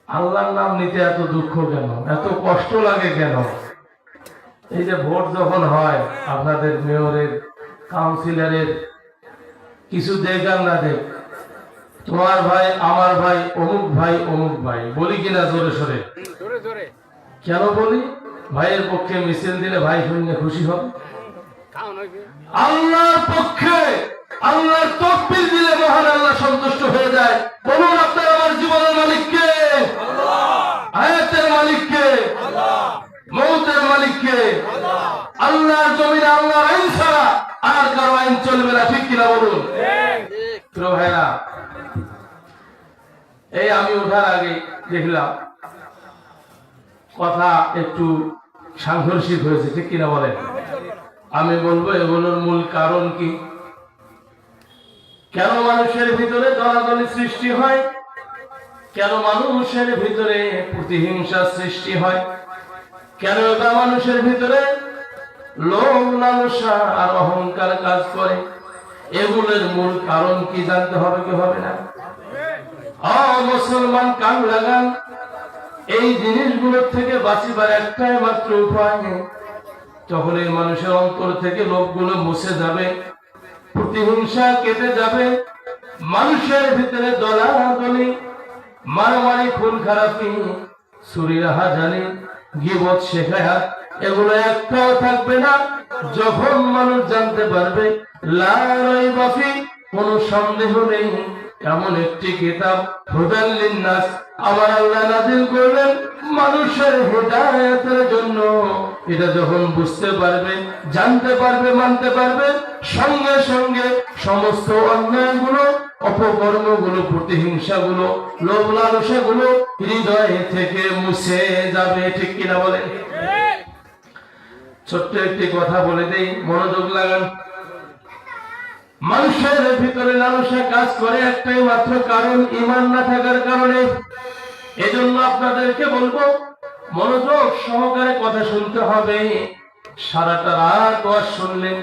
আল্লাহর নাম নিতে এত দুঃখ কেন, এত কষ্ট লাগে কেন? এই যে ভোট যখন হয় আপনাদের মেয়রের, কাউন্সিলরের, কিছু দেখ আর না দেখ, তোমার ভাই আমার ভাই অমুক ভাই অমুক ভাই বলি কিনা জোরে সরে? কেন বলি? ভাইয়ের পক্ষে মিছিল দিলে ভাই শুনে খুশি হবে। আল্লাহর পক্ষে আল্লাহর তাকবীর দিলে মহান আল্লাহ সন্তুষ্ট হয়ে যায়। বলুন আপনার আমার জীবনের মালিক কে? হায়াতের মালিক কে? মৌতের মালিক কে? আল্লাহর জমিনে আল্লাহর আইন ছাড়া আর কারো আইন চলবে না, ঠিক কিনা বলুন? প্রিয় ভাইরা, এই আমি ওঠার আগে দেখলাম কথা একটু সাংঘর্ষিক হয়েছে, ঠিক কিনা বলেন? আমি বলবো এগুলোর মূল কারণ কি, কেন মানুষের ভিতরে দলাদলি সৃষ্টি হয়, কেন মানুষের ভিতরে প্রতিহিংসা সৃষ্টি হয়, কেন বা মানুষের ভিতরে লোভ লালসা আর অহংকার কাজ করে, এগুলোর মূল কারণ কি জানতে হবে কি হবে না? মুসলমান কান লাগান, এই জিনিসগুলোর থেকে বাঁচিবার একটাই মাত্র উপায়। যখন এই মানুষের অন্তর থেকে লোভগুলো মুছে যাবে, প্রতিহিংসা কেটে যাবে, মানুষের ভিতরে দলাদলি, মারামারি, খুন খারাপি, চুরি রাহাজানি, গীবত শেখায়াত, এগুলো একটাও থাকবে না। যখন মানুষ জানতে পারবে লা রাইবা ফি, কোনো সন্দেহ নেই, এমন একটি কিতাব হুদাল লিন্নাস আমার আল্লাহ নাযিল করলেন মানুষের হেদায়েতের জন্য, এটা যখন বুঝতে পারবে, জানতে পারবে, মানতে পারবে, সঙ্গে সঙ্গে সমস্ত অন্যায়গুলো, অপকর্মগুলো, প্রতিহিংসাগুলো, লোভ লালসাগুলো হৃদয় থেকে মুছে যাবে, ঠিক কিনা বলে? ছোট্ট একটি কথা বলে দেই, মনোযোগ লাগান। মানুষের ভিতরে লালসা কাজ করে একটাই মাত্র কারণ, ঈমান না থাকার কারণে। এজন্য আপনাদেরকে বলবো মনোযোগ সহকারে কথা শুনতে হবে। সারাটা রাত ওয়াজ শুনলেন,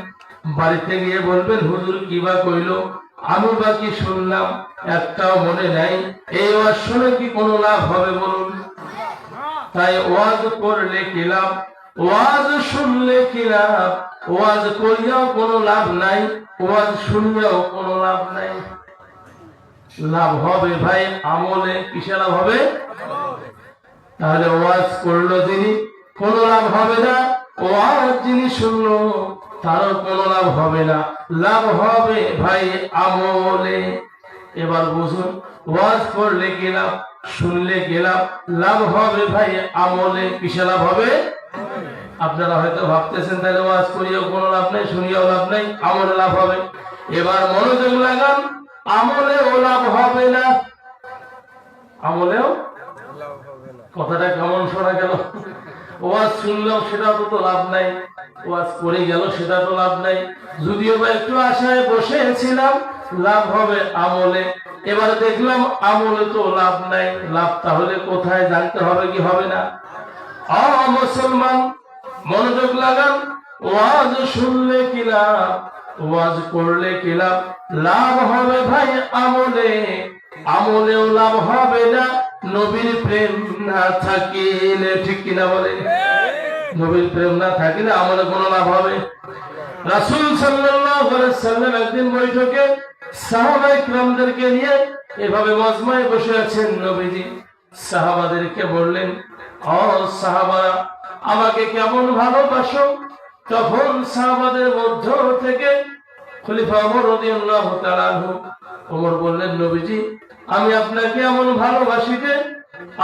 বাড়িতে গিয়ে বলবেন হুজুর কি বা কইলো, আমি বা কি শুনলাম, একটাও মনে নাই। এই ওয়াজ শুনে কি কোনো লাভ হবে বলুন? তাই ওয়াজ করলে কি লাভ, ওয়াজ শুনলে কি লাভ? ওয়াজ করিয়াও কোনো লাভ নাই, ওয়াজ শুনিয়াও কোনো লাভ নাই। লাভ হবে ভাই আমলে। কিসে লাভ হবে? তাহলে ওয়াজ করলো যিনি, কোনো লাভ হবে না। ওয়াজ যিনি শুনলো, তারও কোনো লাভ হবে না। লাভ হবে ভাই আমলে। এবার বুঝুন, ওয়াজ করলে কি লাভ, শুনলে কি লাভ? লাভ হবে ভাই আমলে। কিসে লাভ হবে? আপনারা হয়তো ভাবতেছেন তাহলে ওয়াজ করিয়াও কোনো লাভ নেই, শুনিয়াও লাভ নেই, আমলে লাভ হবে। এবার মনোযোগ লাগান, আমলেও লাভ হবে না। আমলেও কথাটা কেমন শোনা গেল? ওয়াজ শুনলেও সেটা তো লাভ নাই, ওয়াজ করে গেল সেটা তো লাভ নাই। যদিও বা একটু আশায় বসেছিলাম লাভ হবে আমলে, এবার দেখলাম আমলে তো লাভ নাই। লাভ তাহলে কোথায় জানতে হবে কি হবে না? মুসলমান মনোযোগ লাগান, ওয়াজ শুনলে কি লাভ, ওয়াজ করলে কি লাভ? লাভ হবে ভাই আমলে, আমলেও লাভ হবে না নবীর প্রেম না থাকিলে, ঠিক কিনা বলে? নবীর প্রেম না থাকিলে আমলে কোনো লাভ হবে? রাসূল সাল্লাল্লাহু আলাইহি সাল্লাম একদিন বৈঠকে সাহাবায়ে কিরামদেরকে নিয়ে এভাবে মজমায় বসে আছেন। নবীজি সাহাবাদেরকে বললেন, ও সাহাবারা, আমাকে কেমন ভালোবাসো? তখন সাহাবাদের মধ্য থেকে খলিফা ওমর রাদিয়াল্লাহু তাআলা আনহু ওমর বললেন, নবীজি আমি আপনাকে এমন ভালোবাসি যে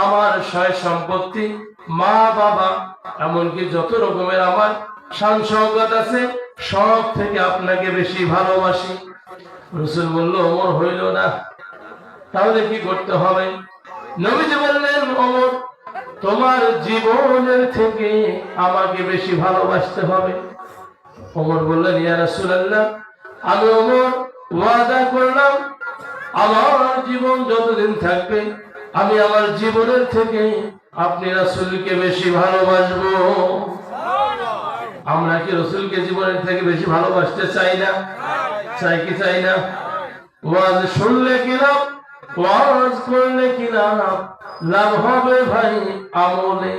আমার সয় সম্পত্তি, মা বাবা, এমনকি যত রকমের আমার শান শওকত আছে সব থেকে আপনাকে বেশি ভালোবাসি। রাসূল বলল, ওমর হইল না, তাহলে কি করতে হবে? নবীজি বললেন, ওমর তোমার জীবনের থেকে আমাকে বেশি ভালোবাসতে হবে। ওমর বললেন, ইয়া রাসূলুল্লাহ, আমি ওমর ওয়াদা করলাম আমার জীবন যতদিন থাকবে আমি আমার জীবনের থেকে আপনি রাসূলকে বেশি ভালোবাসবো। আমরা কি রাসূলকে জীবনের থেকে বেশি ভালোবাসতে চাই না? চাই কি চাই না? ওয়াজ শুনলে কি লাভ, ওয়াজ করলে কি লাভ হবে ভাই আমলে।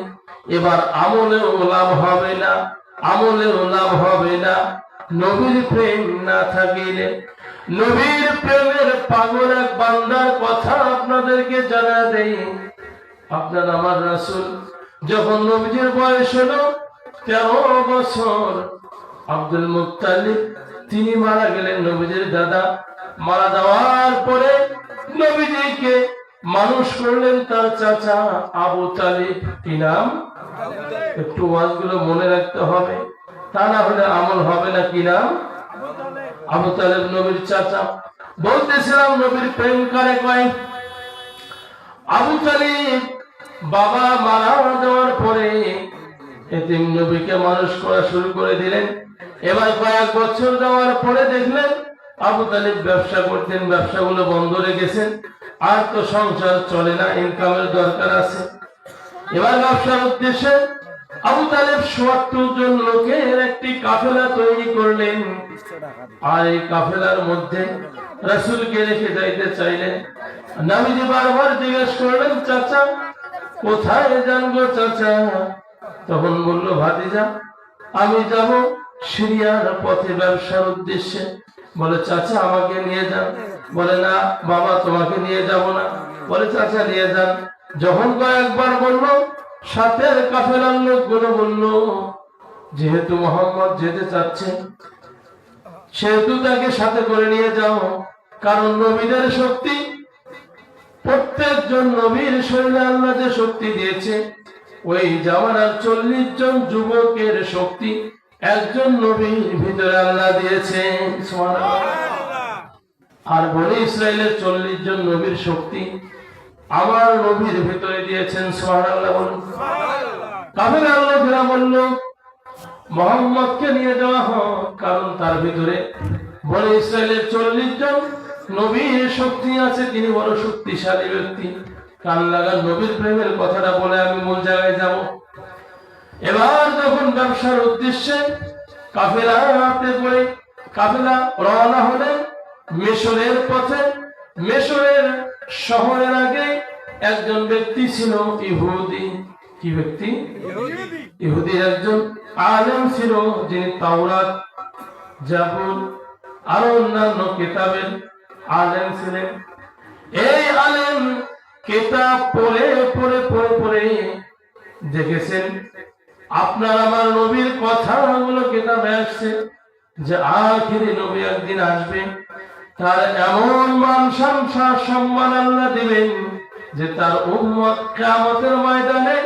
এবার আমলেও লাভ হবে না, আমলেও লাভ হবে না নবীর প্রেম না থাকিলে। নবীর প্রেমের পাগল এক বান্দার কথা আপনাদেরকে জানা দেই। আপনার আমার রাসূল যখন নবীজির বয়স হলো 13 বছর, আব্দুল মুত্তালিব তিনি মারা গেলেন, নবীজির দাদা। মারা যাওয়ার পরে নবীজিকে মানুষ করলেন তার চাচা আবু তালিব। কি নাম? একটু ওয়াজগুলো মনে রাখতে হবে, তা না হলে আমল হবে না। কি নাম? আবু তালিব নবীর চাচা। বলতেছিলাম নবীর প্রেম কারে কয়? আবু তালিব বাবা মারা যাওয়ার পরে এতিম নবীকে মানুষ করা শুরু করে দিলেন। এবার কয়েক বছর যাওয়ার পরে দেখলেন আবু তালিব ব্যবসা করতেন, ব্যবসাগুলো বন্ধ রেখেছেন। আর তো সংসার চলে না, ইনকামের দরকার আছে। এবার ব্যবসার উদ্দেশ্যে আবু তালিব ৭০ জন লোকের একটি কাফেলা তৈরি করলেন। আর এই কাফেলার মধ্যে রাসূলকে রেখে যাইতে চাইলেন। নবীজি বারবার জিজ্ঞেস করলেন, চাচা কোথায় যান গো চাচা? তখন বলল, ভাতিজা আমি যাব সিরিয়ার পথে ব্যবসার উদ্দেশ্যে। বলে, চাচা আমাকে নিয়ে যান। বলে, না বাবা তোমাকে নিয়ে যাব না। বলে, চাচা নিয়ে যান। যখন কয়েকবার বলল, সাথের কাফেলার লোকগুলো বলল, যেহেতু মুহাম্মদ যেতে চাচ্ছে সেহেতু তাকে সাথে করে নিয়ে যাও। কারণ নবীদের শক্তি, প্রত্যেকজন নবীর শরীরে আল্লাহ যে শক্তি দিয়েছে, ওই জামানার 40 জন যুবকের শক্তি একজন নবীর ভিতরে আল্লাহ দিয়েছেন। আর বনি ইসরায়েলের 40 জন নবীর শক্তি আমার নবীর ভিতরে দিয়েছেন। সুবহানাল্লাহ বলুন। কাফেলার লোকেরা বলল, মুহাম্মদকে নিয়ে যাওয়া হোক, কারণ তার ভিতরে বনি ইসরায়েলের 40 জন নবীর শক্তি আছে, তিনি বড় শক্তিশালী ব্যক্তি। কান লাগা নবীর প্রেমের কথাটা বলে আমি মূল জায়গায় যাব। এবার যখন ব্যবসার উদ্দেশ্যে কাফেলা রওনা হলেন মিশরের পথে। মিশরের শহরের আগে একজন ব্যক্তি ছিল ইহুদি। কি ব্যক্তি? ইহুদি একজন আলেম ছিল, যিনি তাওরাত, জাবুর আর অন্যান্য কিতাবের আলেম ছিলেন। এই আলেম কিতাব পড়ে দেখেছেন আপনার আমার নবীর কথাগুলো কিতাবে আসছে যে আখিরি নবী একদিন আসবে, তার এমন মান সম্মান আল্লাহ দিবেন যে তার উম্মত কিয়ামতের ময়দানে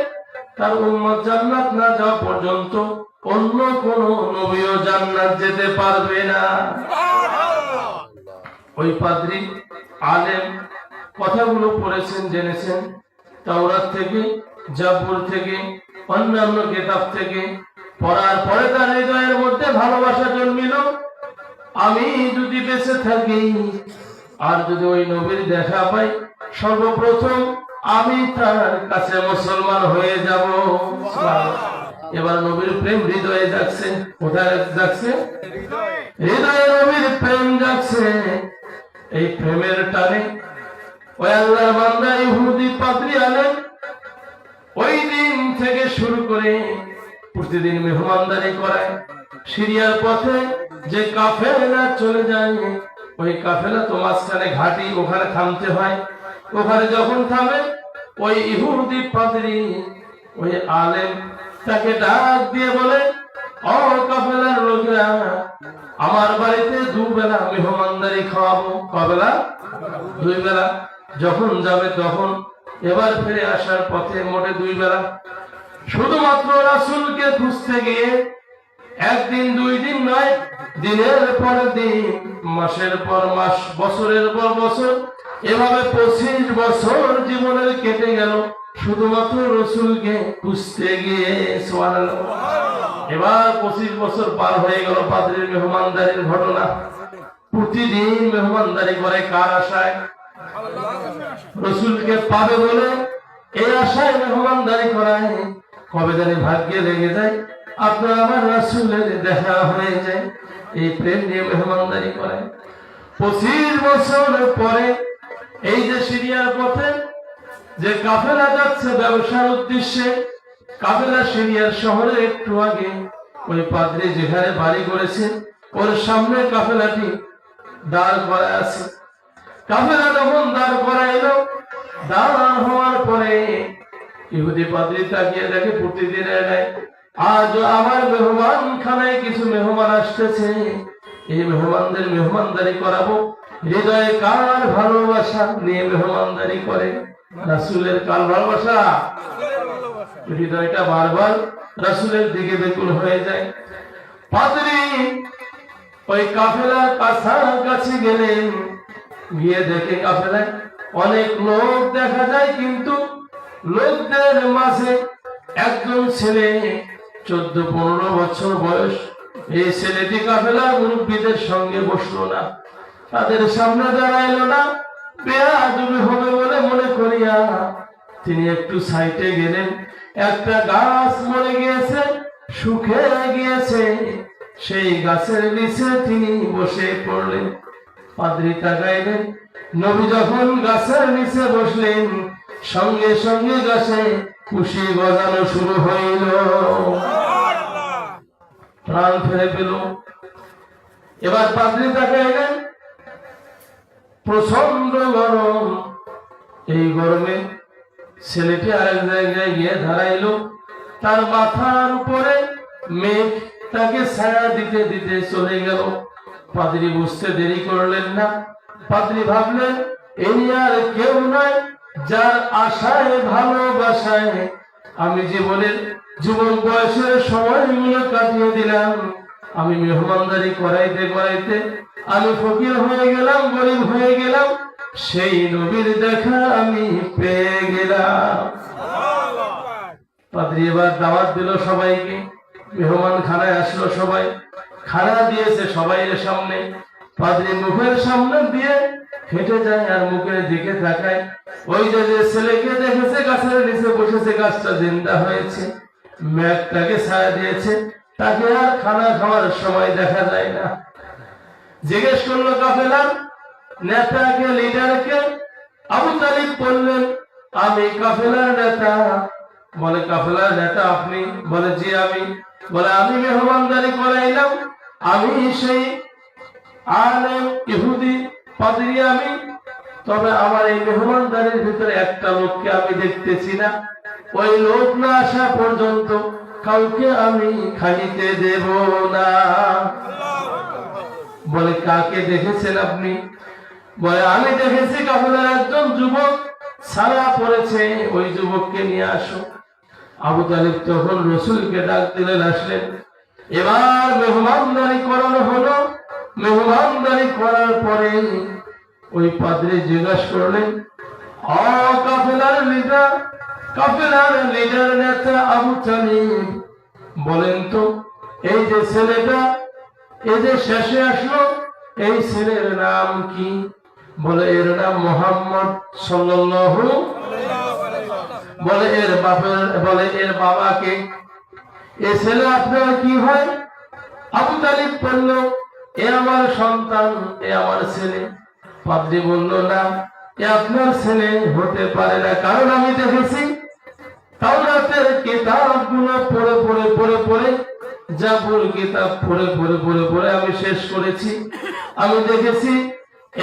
তার উম্মত জান্নাত না যাওয়া পর্যন্ত অন্য কোন নবীও জান্নাত যেতে পারবে না। ওই পাদ্রী আলেম কথাগুলো পড়েছেন, জেনেছেন তাওরাত থেকে, জাবুর থেকে, অন্যান্য কিতাব থেকে। পড়ার পরে তার হৃদয়ের মধ্যে ভালোবাসা জন্মিল, আমি যদি বেঁচে থাকি আর যদি ওই নবীর দেখা পাই, সর্বপ্রথম আমি তার কাছে মুসলমান হয়ে যাব। এবার নবীর প্রেম হৃদয়ে জাগছে। কোথায় জাগছে? হৃদয়ে নবীর প্রেম জাগছে। এই প্রেমের টানে ওই আল্লাহর বান্দা ইহুদি পাদ্রী আলেম ওই দিন থেকে শুরু করে প্রতিদিন মেহমানদারি করায়। সিরিয়ার পথে যে কাফেলা চলে যায়, ওই কাফেলা তো মাঝখানে ঘাটি, ওখানে থামতে হয়। ওখানে যখন থামে, ওই ইহুদি পাদ্রী ওই আলেম তাকে ডাক দিয়ে বলে, ও কাফেলার লোকেরা, আমার বাড়িতে 2 বেলা মেহমানদারি খাওয়াবো। কবেলা? 2 বেলা। যখন যাবে তখন, এবার ফিরে আসার পথে মোটে 2 বেলা। শুধুমাত্র রাসূলকে খুঁজতে গিয়ে একদিন 2 দিন নয়, দিনের পর দিন, মাসের পর মাস, বছরের পর বছর, এভাবে 25 বছর জীবনের কেটে গেল শুধুমাত্র রাসূলকে খুঁজতে গিয়ে। সুবহানাল্লাহ। এবার 25 বছর পার হয়ে গেল পাদ্রীর মেহমানদারির ঘটনা। প্রতিদিন মেহমানদারি করে কার আশায়? রাসূলকে পাবে বলে এই আশায় মেহমানদারি করায়। কবে জানি ভাগ্যে লেগে যায় আপনার আমার রাসূলের দেখা হয়ে যায়, এই প্রেম নিয়ে মেহমানদারি করে। 25 বছর পরে এই যে সিরিয়ার পথে যে কাফেলা যাচ্ছে ব্যবসার উদ্দেশ্যে, কাফেলা সিরিয়ার শহরে একটু আগে ওই পাদ্রী যেখানে বাড়ি করেছে ওর সামনে কাফেলাটি দাঁড় করা আছে। কাফেলা যখন দাঁড় করাইলো, দাঁড় হওয়ার পরে ইহুদি পাদ্রী তাকিয়ে দেখে প্রতিদিনের ন্যায় আজ আমার মেহমান খানায় কিছু মেহমান আসতেছে, এই মেহমানদের মেহমানদারি করাবো। হৃদয়ে কার ভালোবাসা নিয়ে মেহমানদারি করে? রাসূলের কার ভালোবাসা? হৃদয়টা বারবার রাসূলের দিকে বেকুল হয়ে যায়। পাদ্রী ওই কাফেলার কাছাকাছি গেলেন, গিয়ে দেখে কাফেলায় অনেক লোক দেখা যায়, কিন্তু লোকদের মাঝে একজন ছেলে 14-15 বছর বয়স। এই ছেলেটি কাফেলার মুরব্বীদের সঙ্গে বসলো না, তাদের সামনে দাঁড়াইলো না, বেয়াদবি হবে বলে মনে করিয়া তিনি একটু সাইডে গেলেন। একটা গাছ মরে গিয়েছে, শুকিয়ে গিয়েছে, সেই গাছের নিচে তিনি বসে পড়লেন। পাদ্রী তাকাইলেন, নবী যখন গাছের নিচে বসলেন সঙ্গে সঙ্গে গাছে খুশি গজানো শুরু হইল, প্রাণ ফিরে পেল। এবার পাদ্রী তাকাইলেন, প্রচন্ড গরম। এই গরমে ছেলেটি আরেক জায়গায় গিয়ে দাঁড়াইলো, তার মাথার উপরে মেঘ তাকে ছায়া দিতে দিতে চলে গেল। পাদ্রী বুঝতে দেরি করলেন না। পাদ্রী ভাবলেন, এই আর কেউ নয় যার আশায় ভালোবাসায় আমি জীবনের যুবক বয়সের সময়গুলো কাটিয়ে দিলাম। আমি মেহমানদারি করাইতে করাইতে আমি ফকির হয়ে গেলাম, গরিব হয়ে গেলাম, সেই নবীর দেখা আমি পেয়ে গেলাম। পাদ্রী এবার দাওয়াত দিল সবাইকে, মেহমান খানায় আসলো, সবাই খানা দিয়েছে সবাইয়ের সামনে। পাদ্রী মুখের সামনে দিয়ে হেঁটে যায় আর মুখের দিকে তাকায়। ওই যে ছেলেকে দেখেছে গাছের নিচে বসেছে, গাছটা জিন্দা হয়েছে, মেঘটাকে ছায়া দিয়েছে, তাকে আর খানা খাওয়ার সময় দেখা যায় না। জিজ্ঞেস করলো কাফেলার নেতাকে, লিডারকে। আবু তালিব বললেন, আমি কাফেলার নেতা। বলে, কাফেলার নেতা আপনি? বলে, জি আমি। বলে, আমি মেহমানদারি করাইলাম, আমি সেই আলেম ইহুদি পাদ্রী আমি। তবে আমার এই মেহমানদারির ভিতরে একটা লোককে আমি দেখতেছি না, ওই লোক না আসা পর্যন্ত কাউকে আমি খাইতে দেব না। বলে, কাকে দেখেছেন আপনি? বলে, আমি দেখেছি কাফেলার একজন যুবক ছায়া পড়েছে, ওই যুবককে নিয়ে আসো। আবু তালিব তখন রাসূলকে ডাক দিলেন, আসলেন। এবার মেহমানদারি করানো হলো। মেহমানদারি করার পরে ওই পাদ্রী জিজ্ঞাসা করলেন, কাফেলার লিডার, কাফেলার লিডার নেতা আবু তালিব, বলেন তো এই যে ছেলেটা এই যে শেষে আসলো, এই ছেলের নাম কি? বলে, এর নাম মুহাম্মদ সাল্লাল্লাহু। বলে, এর বাপের, বলে এর বাবাকে? এ ছেলে আপনার কি হয়? আবু তালিব বলল, এ আমার সন্তান, এ আমার ছেলে। পাদ্রী বলল, না, এ আপনার ছেলে হতে পারে না, কারণ আমি দেখেছি তাওরাতের কিতাবগুলো পড়ে পড়ে পড়ে পড়ে, জাবুর কিতাব পড়ে পড়ে পড়ে পড়ে আমি শেষ করেছি। আমি দেখেছি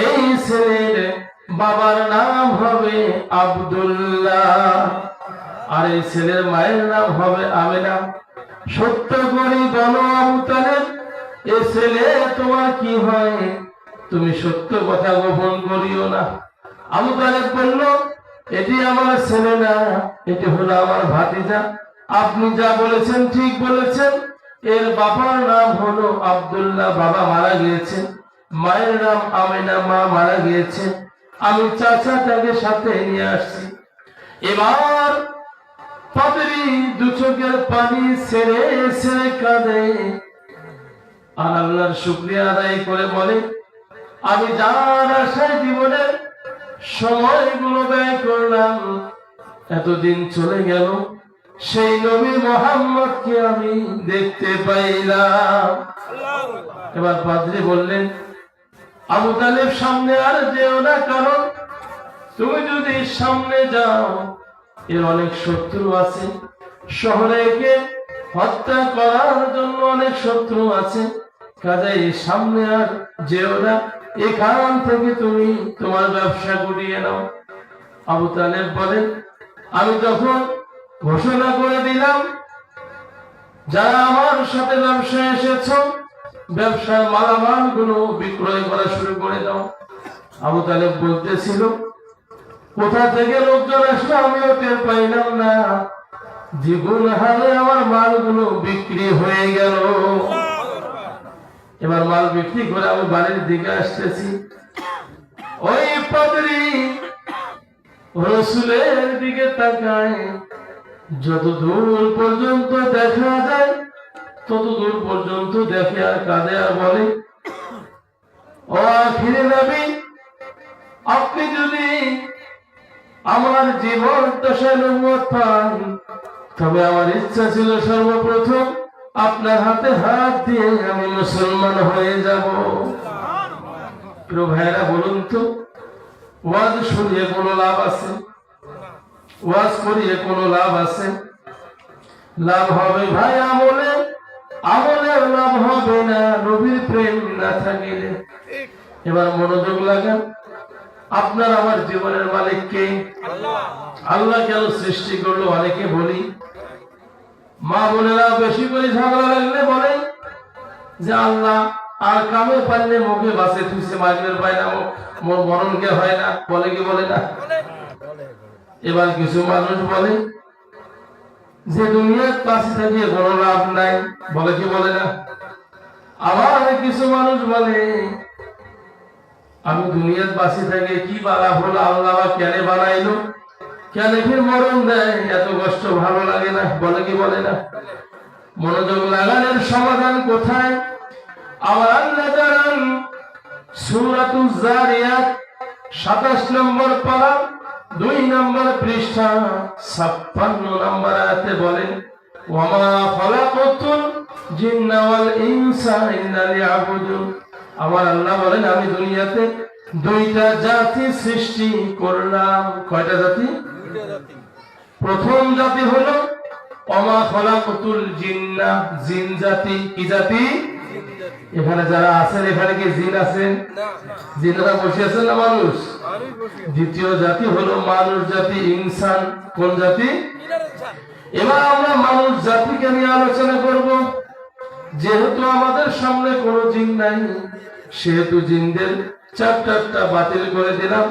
এই ছেলের বাবার নাম হবে আব্দুল্লাহ, আর এই ছেলের মায়ের নাম হবে আমেনা। সত্য করে বলো আবু তালেব, এ ছেলে তোমার কি হয়? তুমি সত্য কথা গোপন করিও না। আবু তালেব বলল, এটি আমার ছেলে না, এটি হলো আমার ভাতিজা। আপনি যা বলেছেন ঠিক বলেছেন। এর বাবার নাম হলো আব্দুল্লাহ, বাবা মারা গিয়েছে। মায়ের নাম আমেনা, মা মারা গিয়েছে। আমি চাচাটাকে সাথে নিয়ে আসছি। এবার পাদ্রী দু চোখের পানি ছেড়ে ছেড়ে কাঁদে আর আল্লাহর শুকরিয়া আদায় করে বলে, আমি যার আশায় জীবনের সময়গুলো ব্যয় করলাম, এতদিন চলে গেল, সেই নবী মুহাম্মদকে আমি দেখতে পাইলাম। এবার পাদ্রী বললেন, আবু তালেব সামনে আর যেও না, কারণ তুমি যদি সামনে যাও এর অনেক শত্রু আছে, শহরে একে হত্যা করার জন্য অনেক শত্রু আছে, কাজেই সামনে আর যেও না, এখান থেকে তুমি তোমার ব্যবসা গুটিয়ে নাও। আবু তালেব বলেন, আমি তখন ঘোষণা করে দিলাম, যারা আমার সাথে ব্যবসায় এসেছ, ব্যবসার মালামাল গুলো বিক্রয় করা শুরু করে দাও। আবু তালেব বলতেছিল, কোথা থেকে লোকজন আসলো আমিও টের পাইলাম না, দ্বিগুণ হারে আমার মালগুলো বিক্রি হয়ে গেল। এবার মাল বিক্রি করে আমি বাড়ির দিকে আসতেছি, ওই পাদ্রী রাসূলের দিকে তাকায়, যত দূর পর্যন্ত দেখা যায় তত দূর পর্যন্ত দেখে আর কাঁদে আর বলে, ও আখিরে নবী, আপনি যদি আমার জীবন দশায় নবুয়ত পান, তবে আমার ইচ্ছা ছিল সর্বপ্রথম আপনার হাতে হাত দিয়ে আমি মুসলমান হয়ে যাব। প্রিয় ভাইরা, বলুন তো, ওয়াজ শুনিয়ে কোনো লাভ আছে? ওয়াজ করিয়ে কোনো লাভ আছে? লাভ হবে ভাই আমলে, আমলের লাভ হবে না নবীর প্রেম না থাকিলে। এবার মনোযোগ লাগান, আপনার আমার জীবনের মালিক কে? আল্লাহ কেন সৃষ্টি করলো? অনেকে বলি, মা বোনেরা বেশি করে ঝগড়া লাগলে বলে যে আল্লাহ আর কামে পারলে মুখে বাসে থুইছে, মাগলের পায় না, মোর মরণকে হয় না, বলে কি বলে না? এবার কিছু মানুষ বলে যে দুনিয়ার পাশে থাকিয়ে কোনো লাভ নাই, বলে কি বলে না? আবার কিছু মানুষ বলে আমি দুনিয়ার পাশে থেকে কি বালা হলো, আল্লাহ কেন বানাইলো, কেন ফির মরণ দেয়, এত কষ্ট ভালো লাগে না, বলে কি বলে না? মনোযোগ লাগানোর সমাধান কোথায়? আমার আল্লাহ জানান সূরাতুজ জারিয়াত 27 নম্বর পারা 2 নম্বর পৃষ্ঠা 56 নম্বর আয়াতে বলেন, ওয়ামা খালাকাতুল জিন্না ওয়াল ইনসা ইল্লা লিয়াবুদুন। আমার আল্লাহ বলেন, আমি দুনিয়াতে দুইটা জাতি সৃষ্টি করলাম। কয়টা জাতি? প্রথম জাতি হলো ওয়ামা খালাকাতুল জিন্না, জিন জাতি। কি জাতি? এখানে যারা আছেন, এখানে কি জিন আছেন? জিনেরা বসে আছেন না মানুষ? দ্বিতীয় জাতি হলো মানুষ জাতি, ইনসান। কোন জাতি? এবার আমরা মানুষ জাতিকে নিয়ে আলোচনা করব। যেহেতু আমাদের সামনে কোনো জিন নাই, সেহেতু জিনদের চ্যাপ্টারটা বাতিল করে দিলাম,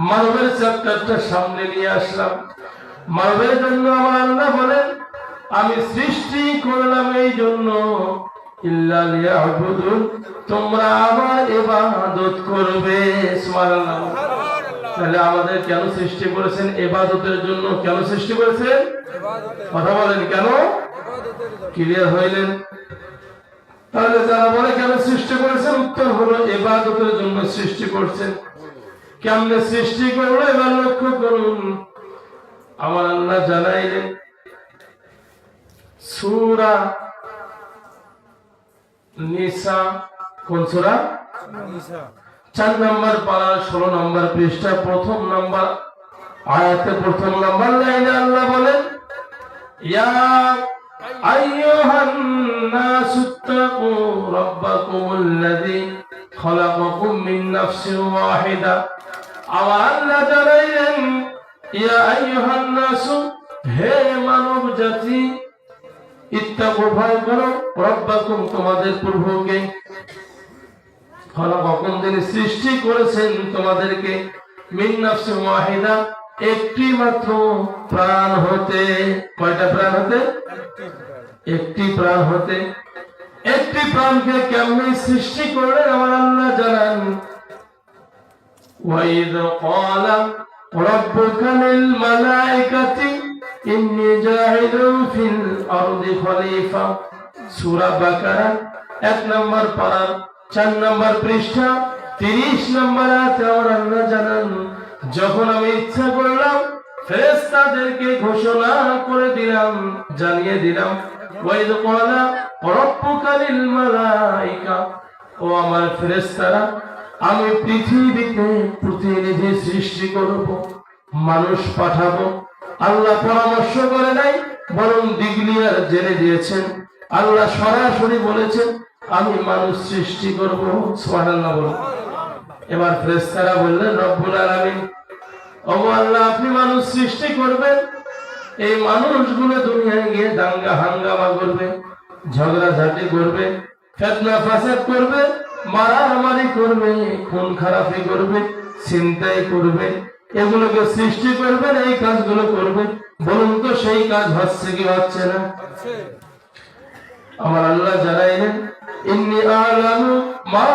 মানবের চ্যাপ্টারটা সামনে নিয়ে আসলাম। মানবের জন্য আমার আল্লাহ বলেন, আমি সৃষ্টি করলাম এই জন্য ইল্লা লিয়াবুদুন, তোমরা আমার ইবাদত করবে। সুবহানাল্লাহ। তাহলে আমাদের কেন সৃষ্টি করেছেন? ইবাদতের জন্য। কেন সৃষ্টি করেছেন? কথা বলেন, কেন? ক্লিয়ার হইলেন? তাহলে যারা বলে কেন সৃষ্টি করেছেন, উত্তর হলো ইবাদতের জন্য সৃষ্টি করছেন। কেমনে সৃষ্টি করলো এবার লক্ষ্য করুন। আমার আল্লাহ জানাইলেন সূরা নিসা। কোন সূরা? নিসা 4 নম্বর পারা 16 নম্বর পৃষ্ঠা প্রথম নম্বর আয়াতে প্রথম নম্বর লাইনে আল্লাহ বলেন, ইয়া আইয়ুহান নাসুত্তাকু রাব্বাকুমুল্লাযী খালাকাকুম মিন নাফসিন ওয়াহিদা। আমার আল্লাহ জানাইলেন, ইয়া আইয়ুহান নাসু, হে মানব জাতি, ইত্তাকু, ভয় করো, রাব্বাকুম, তোমাদের প্রভুকে, খালাকাকুম, যিনি সৃষ্টি করেছেন তোমাদেরকে, মিন নাফসিন ওয়াহিদা, একটি মাত্র প্রাণ হতে। কয়টা প্রাণ হতে? একটি প্রাণ হতে। একটি প্রাণকে কেমনে সৃষ্টি করলেন আমার আল্লাহ জানান। ওয়াইদ ক্বালা রাব্বুকা লিল মালাইকাতি ইন্নী জাইলুন ফিল আরদি খলিফা। সূরা বাকারা 1 নম্বর পারা 4 নম্বর পৃষ্ঠা 30 নম্বর আয়াতে আমার আল্লাহ জানান, যখন আমি ইচ্ছা করলাম ফেরেশতাদেরকে ঘোষণা করে দিলাম, জানিয়ে দিলাম, ওয়াইদ ক্বালা রাব্বুকা লিল মালাইকা, ও আমার ফেরেশতারা, আমি পৃথিবীতে প্রতিনিধি সৃষ্টি করব, মানুষ পাঠাবো। আল্লাহ পরামর্শ করে নাই, বরং দিগলিয়ার জেনে দিয়েছেন। আল্লাহ সরাসরি বলেছেন আমি মানুষ সৃষ্টি করব। সুবহানাল্লাহ বলুন। এবার ফেরেশতারা বললেন রব্বুল আলামিন, ওগো আল্লাহ, আপনি মানুষ সৃষ্টি করবেন, এই মানুষগুলো দুনিয়ায় গিয়ে দাঙ্গা হাঙ্গামা করবে, ঝগড়াঝাটি করবে, ফিতনা ফাসাদ করবে, মারামারি করবে, খুন খারাপি করবে, ছিনতাই করবে, এগুলোকে সৃষ্টি করবেন, এই কাজগুলো করবে। বলুন তো সেই কাজ হচ্ছে কি হচ্ছে না? আমার আল্লাহ জানাইলেন ইন্নী আ'লামু মা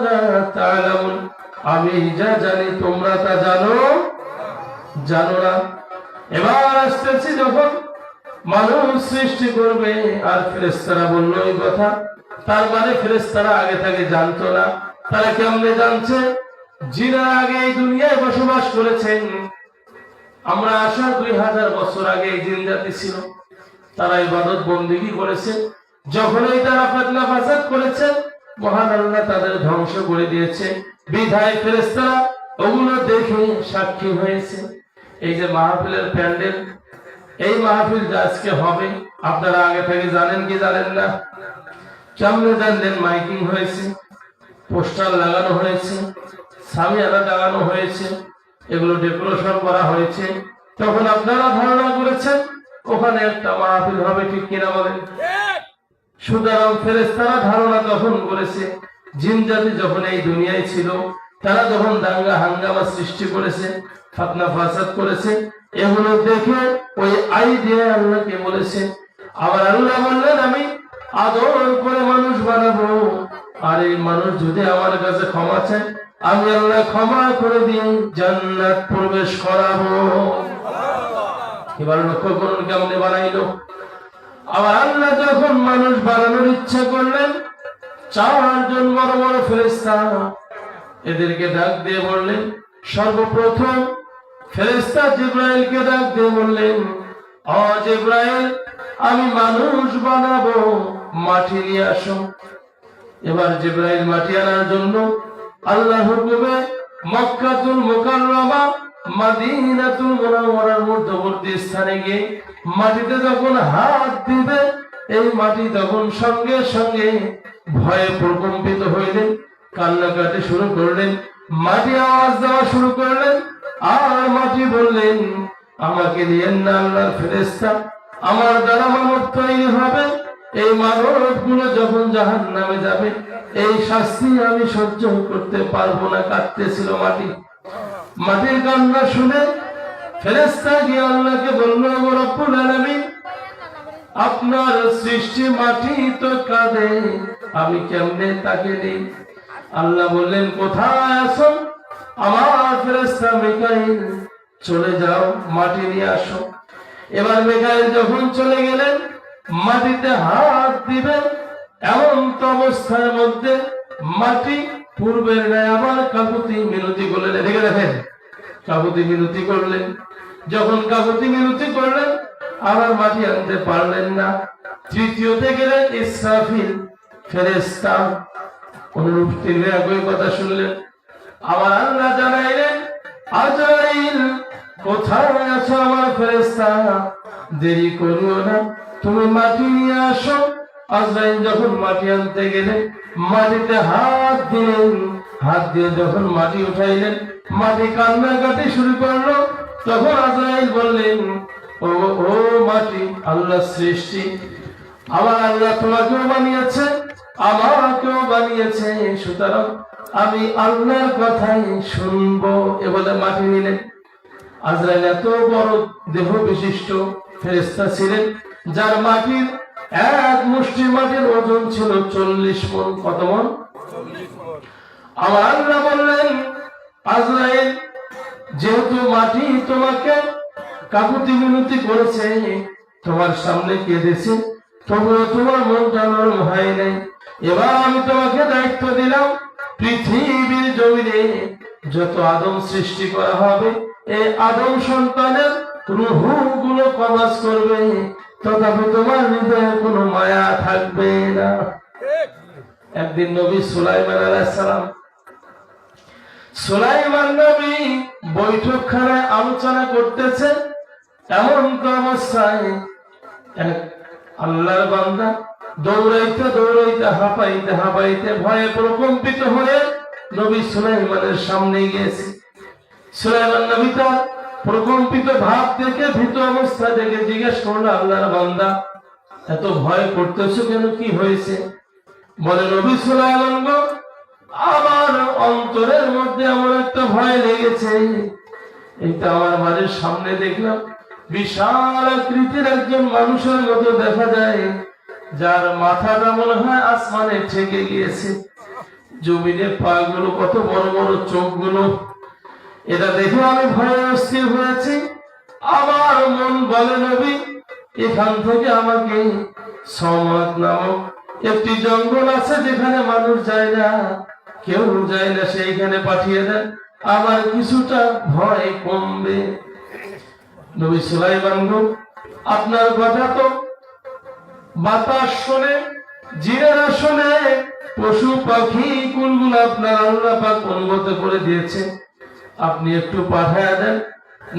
লা তা'লামুন, আমি যা জানি তোমরা তা জানো না। এবার আসতেছি যখন মানুষ সৃষ্টি করবে, আর ফেরেশতারা বলল এই কথা, তার মানে ফেরেশতারা আগে থেকে জানতো না। তারা কেমনে জানছে? যিনি আগে এই দুনিয়ায় বসবাস করেছেন, আমরা আসার 2000 বছর আগে এই জিন জাতি ছিল, তারা ইবাদত বন্দেগী করেছে। যখনই তারা ফিতনা ফাসাদ করেছে, মহান আল্লাহ তাদের ধ্বংস করে দিয়েছে। বিধায় ফেরেশতারা ওগুলো দেখে সাক্ষী হয়েছে। এই যে মাহফিলের প্যান্ডেল, এই মাহফিল যে আজকে হবে, আপনারা আগে থেকে জানেন কি জানেন না? কেমনে জানলেন? মাইকিং হয়েছে, পোস্টার লাগানো হয়েছে, সামিয়ানা লাগানো হয়েছে, এগুলো ডেকোরেশন করা হয়েছে। তখন আপনারা ধারণা করেছেন ওখানে একটা মাহফিল হবে, ঠিক কিনা বলেন? সুতরাং ফেরেশতারা ধারণা তখন করেছে, জিন জাতি যখন এই দুনিয়ায় ছিল, তারা যখন দাঙ্গা হাঙ্গামা সৃষ্টি করেছে, ফিতনা ফাসাদ করেছে, এগুলো দেখে ওই আইডিয়া আল্লাহকে বলেছে। আবার আল্লাহ বললেন আমি আদর করে মানুষ বানাবো, আর এই মানুষ যদি আমার কাছে ক্ষমা চায়, আমি আল্লাহ ক্ষমা করে দিয়ে জান্নাত প্রবেশ করাবো। এবার লক্ষ্য করুন কেমনে বানাইলো। আবার আল্লাহ যখন মানুষ বানানোর ইচ্ছা করলেন, 4 জন বড় বড় ফেরেশতা এদেরকে ডাক দিয়ে বললেন, সর্বপ্রথম ফেরেশতা জিবরাইলকে ডাক দিয়ে বললেন, ও জিবরাইল, আমি মানুষ বানাবো, মাটি নিয়ে আসো। এবার জিবরাইল মাটি আনার জন্য আল্লাহর হুকুমে মক্কাতুল মুকাররমা মদিনাতুল মুনাওয়ারার মধ্যবর্তী স্থানে গিয়ে মাটিতে যখন হাত দিবে, এই মাটি তখন সঙ্গে সঙ্গে ভয়ে প্রকম্পিত হইলেন, কান্নাকাটি শুরু করলেন, মাটি আওয়াজ দেওয়া শুরু করলেন। আর মাটি বললেন, আমাকে দিয়েন না আল্লাহর ফেরেশতা, আমার দ্বারা মানব তৈরি হবে, এই মানবগুলো যখন জাহান্নামে যাবে, এই শাস্তি আমি সহ্য করতে পারবো না। কাঁদতেছিল মাটি। মাটির কান্না শুনে ফেরেশতা গিয়ে আল্লাহকে বলল, ও রব্বুল আলামিন, আপনার সৃষ্টি মাটি তো কাঁদে, আমি কেমনে তাকে নেই? আল্লাহ বললেন, কোথায় আছো? আমার ফেরেশতা মিকাইল, চলে যাও, মাটি নিয়ে আসো। এবার মিকাইল যখন চলে গেলেন, মাটিতে হাত দিবেন, এমন তো অবস্থার মধ্যে মাটি পূর্বের ন্যায় আবার কাকুতি মিনতি করলেন। এদিকে দেখেন, কাকুতি মিনতি করলেন। যখন কাকুতি মিনতি করলেন, আবার মাটি আনতে পারলেন না। তৃতীয়তে গেলেন ইসরাফিল ফেরেশতা, অনুরূপ তিনি একই কথা শুনলেন। আবার আল্লাহ জানাইলেন, আজরাইল, কোথায় আছো আমার ফেরেশতা? দেরি করিও না, তুমি মাটি নিয়ে আসো। আজরাইল যখন মাটি আনতে গেলেন, মাটিতে হাত দিলেন, হাত দিয়ে যখন মাটি উঠাইলেন, মাটি কান্নাকাটি শুরু করলো। তখন আজরাইল বললেন, ও মাটি আল্লাহ সৃষ্টি, আমার আল্লাহ তোমাকেও বানিয়েছে, আমাকেও বানিয়েছে, সুতরাং আমি আল্লাহর কথাই শুনবো। এ বলে মাটি নিলেন। আজরাইল এত বড় দেহ বিশিষ্ট ফেরেশতা ছিলেন, যার মাটির এক মুষ্টি মাটির ওজন ছিল 40 মণ। কত মণ? আমার আল্লাহ বললেন, আজরাইল, যেহেতু মাটি তোমাকে কাকুতি মিনতি করেছে, তোমার সামনে কেঁদেছে, তবুও তোমার মনটা নরম হয় নাই। এবার আমি তোমাকে দায়িত্ব দিলাম, পৃথিবীর জমিনে যত আদম সৃষ্টি করা হবে, এই আদম সন্তানের রূহগুলো কবজ করবে, তথাপি তোমার হৃদয়ে কোনো মায়া থাকবে না। একদিন নবী সুলাইমান আলাইহিস সালাম সুলাইমান নবী বৈঠকখানায় আলোচনা করতেছে, এমন তো অবস্থায় এক আল্লাহর বান্দা দৌড়াইতে দৌড়াইতে হাঁপাইতে হাঁপাইতে ভয়ে প্রকম্পিত হয়ে নবী সুলাইমানের সামনে গিয়েছে। সুলাইমান নবী তার প্রকম্পিত ভাব দেখে, ভীত অবস্থা দেখে জিজ্ঞেস করলো, আল্লাহর বান্দা এত ভয় করতেছো কেন, কি হয়েছে? বলে, নবী সুলাইমান গো, আমার অন্তরের মধ্যে এমন একটা ভয় লেগেছে। এইটা আমার বাড়ির সামনে দেখলাম বিশাল আকৃতির একজন মানুষের মতো দেখা যায়, যার মাথাটা মনে হয় আসমানে ঠেকে গিয়েছে, জমিনে পা গুলো, কত বড় বড় চোখগুলো। এটা দেখে আমি ভয়ে অস্থির হয়েছি। আমার মন বলে, নবী এখান থেকে আমাকে সমাদ নামক একটি জঙ্গল আছে যেখানে মানুষ যায় না, কেউ যায় না, সেইখানে পাঠিয়ে দেন, আমার কিছুটা ভয় কমবে। নবী সুলাইমান গো, আপনার কথা তো বাতাস শোনে, জিনেরা শোনে, পশু পাখি কোনগুলো আপনার আল্লাহ পাক অনুমত করে দিয়েছে, আপনি একটু পাঠায় দেন।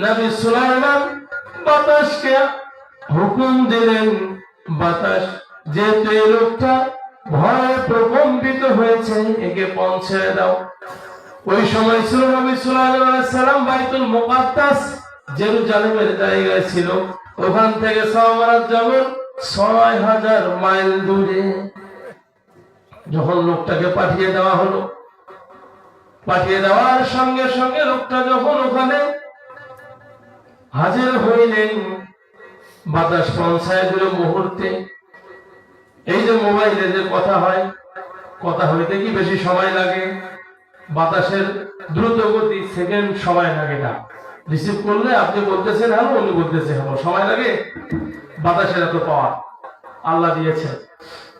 নবী সুলাইমান বাতাসকে হুকুম দিলেন, বাতাস যেহেতু এই লোকটা ভয়ে প্রকম্পিত হয়েছে, একে পৌঁছায় দাও। ওই সময় ছিল নবী সুলাইমান আলাইহিস সালাম বাইতুল মুকাদ্দাস জেরুজালেমের জায়গায় ছিল, ওখান থেকে সাওয়ারাত জঙ্গল ৬০০০ মাইল দূরে। যখন লোকটাকে পাঠিয়ে দেওয়া হলো, পাঠিয়ে দেওয়ার সঙ্গে সঙ্গে লোকটা যখন ওখানে হাজির হইলেন, বাতাস পৌঁছায় দিল মুহূর্তে। এই যে মোবাইলে যে কথা হয়, কথা হইতে কি বেশি সময় লাগে? বাতাসের দ্রুত গতি, সেকেন্ড সময় লাগে না। রিসিভ করলে আপনি বলতেছেন হ্যালো, উনি বলতেছে হ্যালো, সময় লাগে? বাতাসের এত পাওয়ার আল্লাহ দিয়েছে।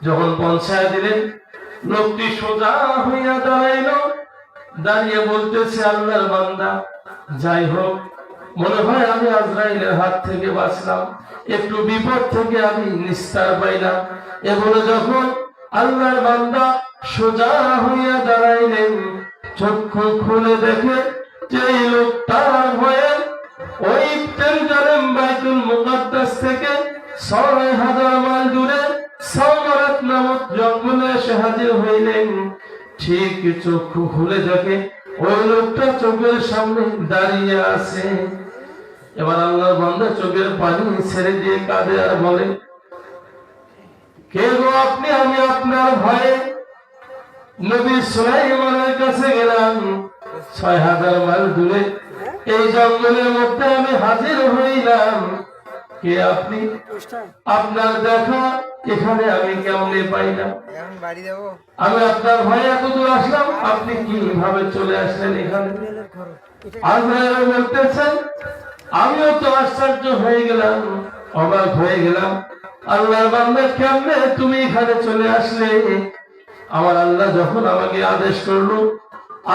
যখন পৌঁছায় দিলেন, লোকটি সোজা হইয়া দাঁড়াইল, দাঁড়িয়ে বলতেছে, আল্লাহর বান্দা, যাই হোক, মনে হয় আমি আজরাইলের হাত থেকে বাঁচলাম, একটু বিপদ থেকে আমি নিস্তার পাইলাম। এ বলে যখন আল্লাহর বান্দা সোজা হইয়া দাঁড়াইলেন, চক্ষু খুলে দেখে যে লোকটার ভয়ে ওই জেরুজালেম বাইতুল মুকাদ্দাস থেকে ৬০০০ মাইল দূরে সাওয়ারাত নামক জঙ্গলে এসে হাজির হইলেন। ঠিক চক্ষু খুলে দেখে ওই লোকটা চোখের সামনে দাঁড়িয়ে আছে। এবার আল্লাহর বান্দা চোখের পানি ছেড়ে দিয়ে কাঁদে আর বলে, কে গো আপনি? আমি আপনার ভয়ে নবী সুলাইমানের কাছে গেলাম, ৬০০০ মাইল দূরে এই জঙ্গলের মধ্যে আমি হাজির হইলাম। কে আপনি? আপনার দেখা এখানে আমি কেমনে পাইলাম? আমি আপনার ভয়ে এত দূর আসলাম, আপনি কিভাবে চলে আসলেন এখানে? আজরাইল বলতেছেন, আমিও তো আশ্চর্য হয়ে গেলাম, অবাক হয়ে গেলাম, আল্লাহর বান্দা কেমনে তুমি এখানে চলে আসলে? আমার আল্লাহ যখন আমাকে আদেশ করলো,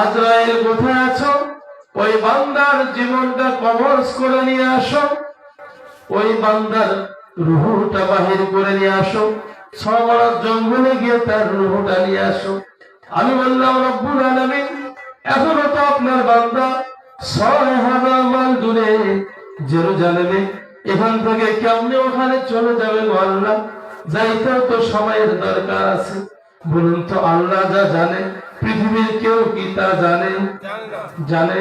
আজরাইল কোথায় আছো? ওই বান্দার জীবনটা কবজ করে নিয়ে আসো, ওই বান্দার রূহটা বাহির করে নিয়ে আসো, সাওয়ারাত জঙ্গলে গিয়ে তার রূহটা নিয়ে আসো। আমি বললাম, রব্বুল আলামিন, এখনো তো আপনার বান্দা ৬০০০ মাইল দূরে জেরুজালেমে, এখান থেকে কেমনে ওখানে চলে যাবে গো আল্লাহ? যাইতেও তো সময়ের দরকার আছে। বলুন তো, আল্লাহ যা জানে পৃথিবীর কেউ কি তা জানে? জানে?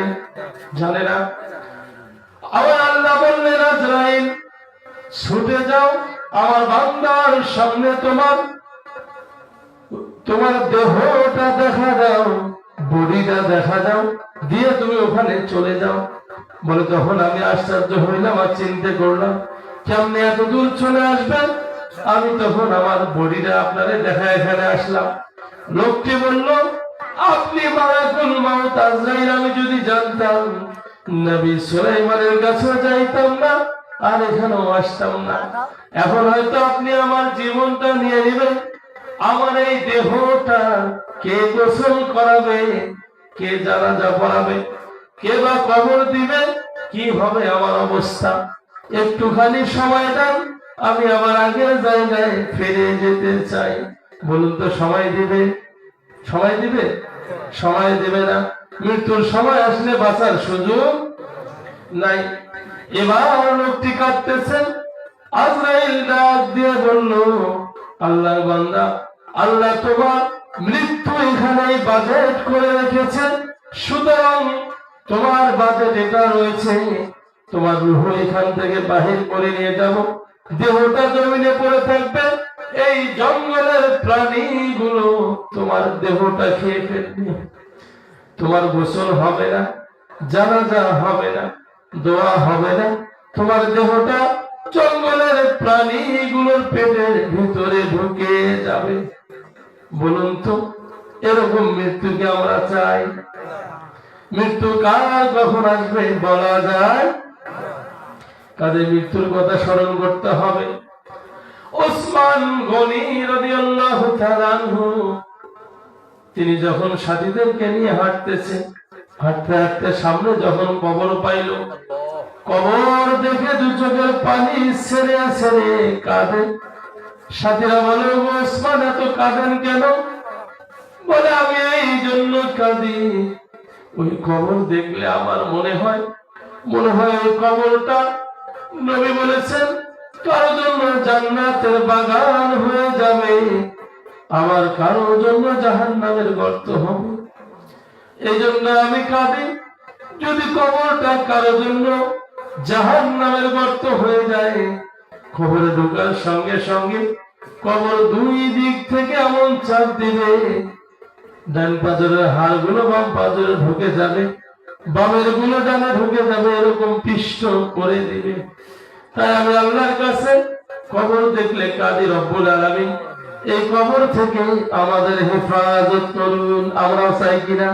জানে না। আবার আল্লাহ বললেন, আজরাইল ছুটে যাও, আমার বান্দার সামনে তোমার দেহটা দেখা দাও, বডিটা দেখা দাও, দিয়ে তুমি ওখানে চলে যাও। বলে, তখন আমি আশ্চর্য হইলাম আর চিন্তা করলাম, কেমনে এত দূর চলে আসবেন? আমি তখন আমার বডিটা আপনারে দেখা এখানে আসলাম। লোকটি বলল, আপনি মালাকুল মাউত আজরাইল, আমি যদি জানতাম নবী সুলাইমানের কাছে যাইতাম না, আর এখানেও আসতাম না। এখন হয়তো আপনি আমার জীবনটা নিয়ে নেবেন, আমার এই দেহটা কে গোসল করাবে, কে জানাজা পড়াবে, কে বা কবর দিবে, কি হবে আমার অবস্থা? একটুখানি সময় দেন, আমি আমার আগের জায়গায় ফিরে যেতে চাই। বলুন তো, সময় দিবে? সময় দিবে? সময় দিবে না। মৃত্যুর সময় আসলে বাঁচার সুযোগ নাই। এবার লোকটি কাঁদতেছেন। আজরাইল ডাক দিয়ে বলল, আল্লাহর বান্দা, আল্লাহ তোমার মৃত্যু এখানেই বাজেট করে রেখেছেন, সুতরাং তোমার বাজেট এটা রয়েছে, তোমার রূহ এখান থেকে বাহির করে নিয়ে যাব, দেহটা জমিনে পড়ে থাকবে, এই জঙ্গলের প্রাণীগুলো তোমার দেহটা খেয়ে ফেলবে, তোমার গোসল হবে না, জানাজা হবে না, দোয়া হবে না, তোমার দেহটা জঙ্গলের প্রাণীগুলোর পেটের ভিতরে ঢুকে যাবে। বলুন তো, এরকম মৃত্যুকে আমরা চাই? মৃত্যু কার কখন আসবে বলা যায়? কাদের মৃত্যুর কথা স্মরণ করতে হবে। ওসমান গনি রাদিয়াল্লাহু তাআলা আনহু, তিনি যখন সাথীদেরকে নিয়ে হাঁটতেছেন, হাঁটতে হাঁটতে সামনে যখন কবর পাইল, কবর দেখে দু চোখের পানি ছেড়ে ছেড়ে কাঁদে। সাথীরা বলে, ওসমান এত কাঁদেন কেন? বলে, আমি এই জন্য কাঁদি, ওই কবর দেখলে আমার মনে হয় ওই কবরটা নবী বলেছেন কারো জন্য জান্নাতের বাগান হয়ে যাবে, আবার কারো জন্য জাহান্নামের গর্ত হবে। এই জন্য আমি কাঁদি, যদি কবরটা কারো জন্য জাহান্নামের গর্ত হয়ে যায়, কবরে ঢোকার সঙ্গে সঙ্গে কবর দুই দিক থেকে এমন চাপ দিবে, ডান পাঁজরের হাড় গুলো বাম পাঁজরে ঢুকে যাবে, বামের গুলো ডানে ঢুকে যাবে, এরকম পিষ্ট করে দিবে। তাই আমি আল্লাহর কাছে কবর দেখলে কাঁদি, রব্বুল আলামিন এই কবর থেকে আমাদের হেফাজত করুন। আমরাও চাই কিনা?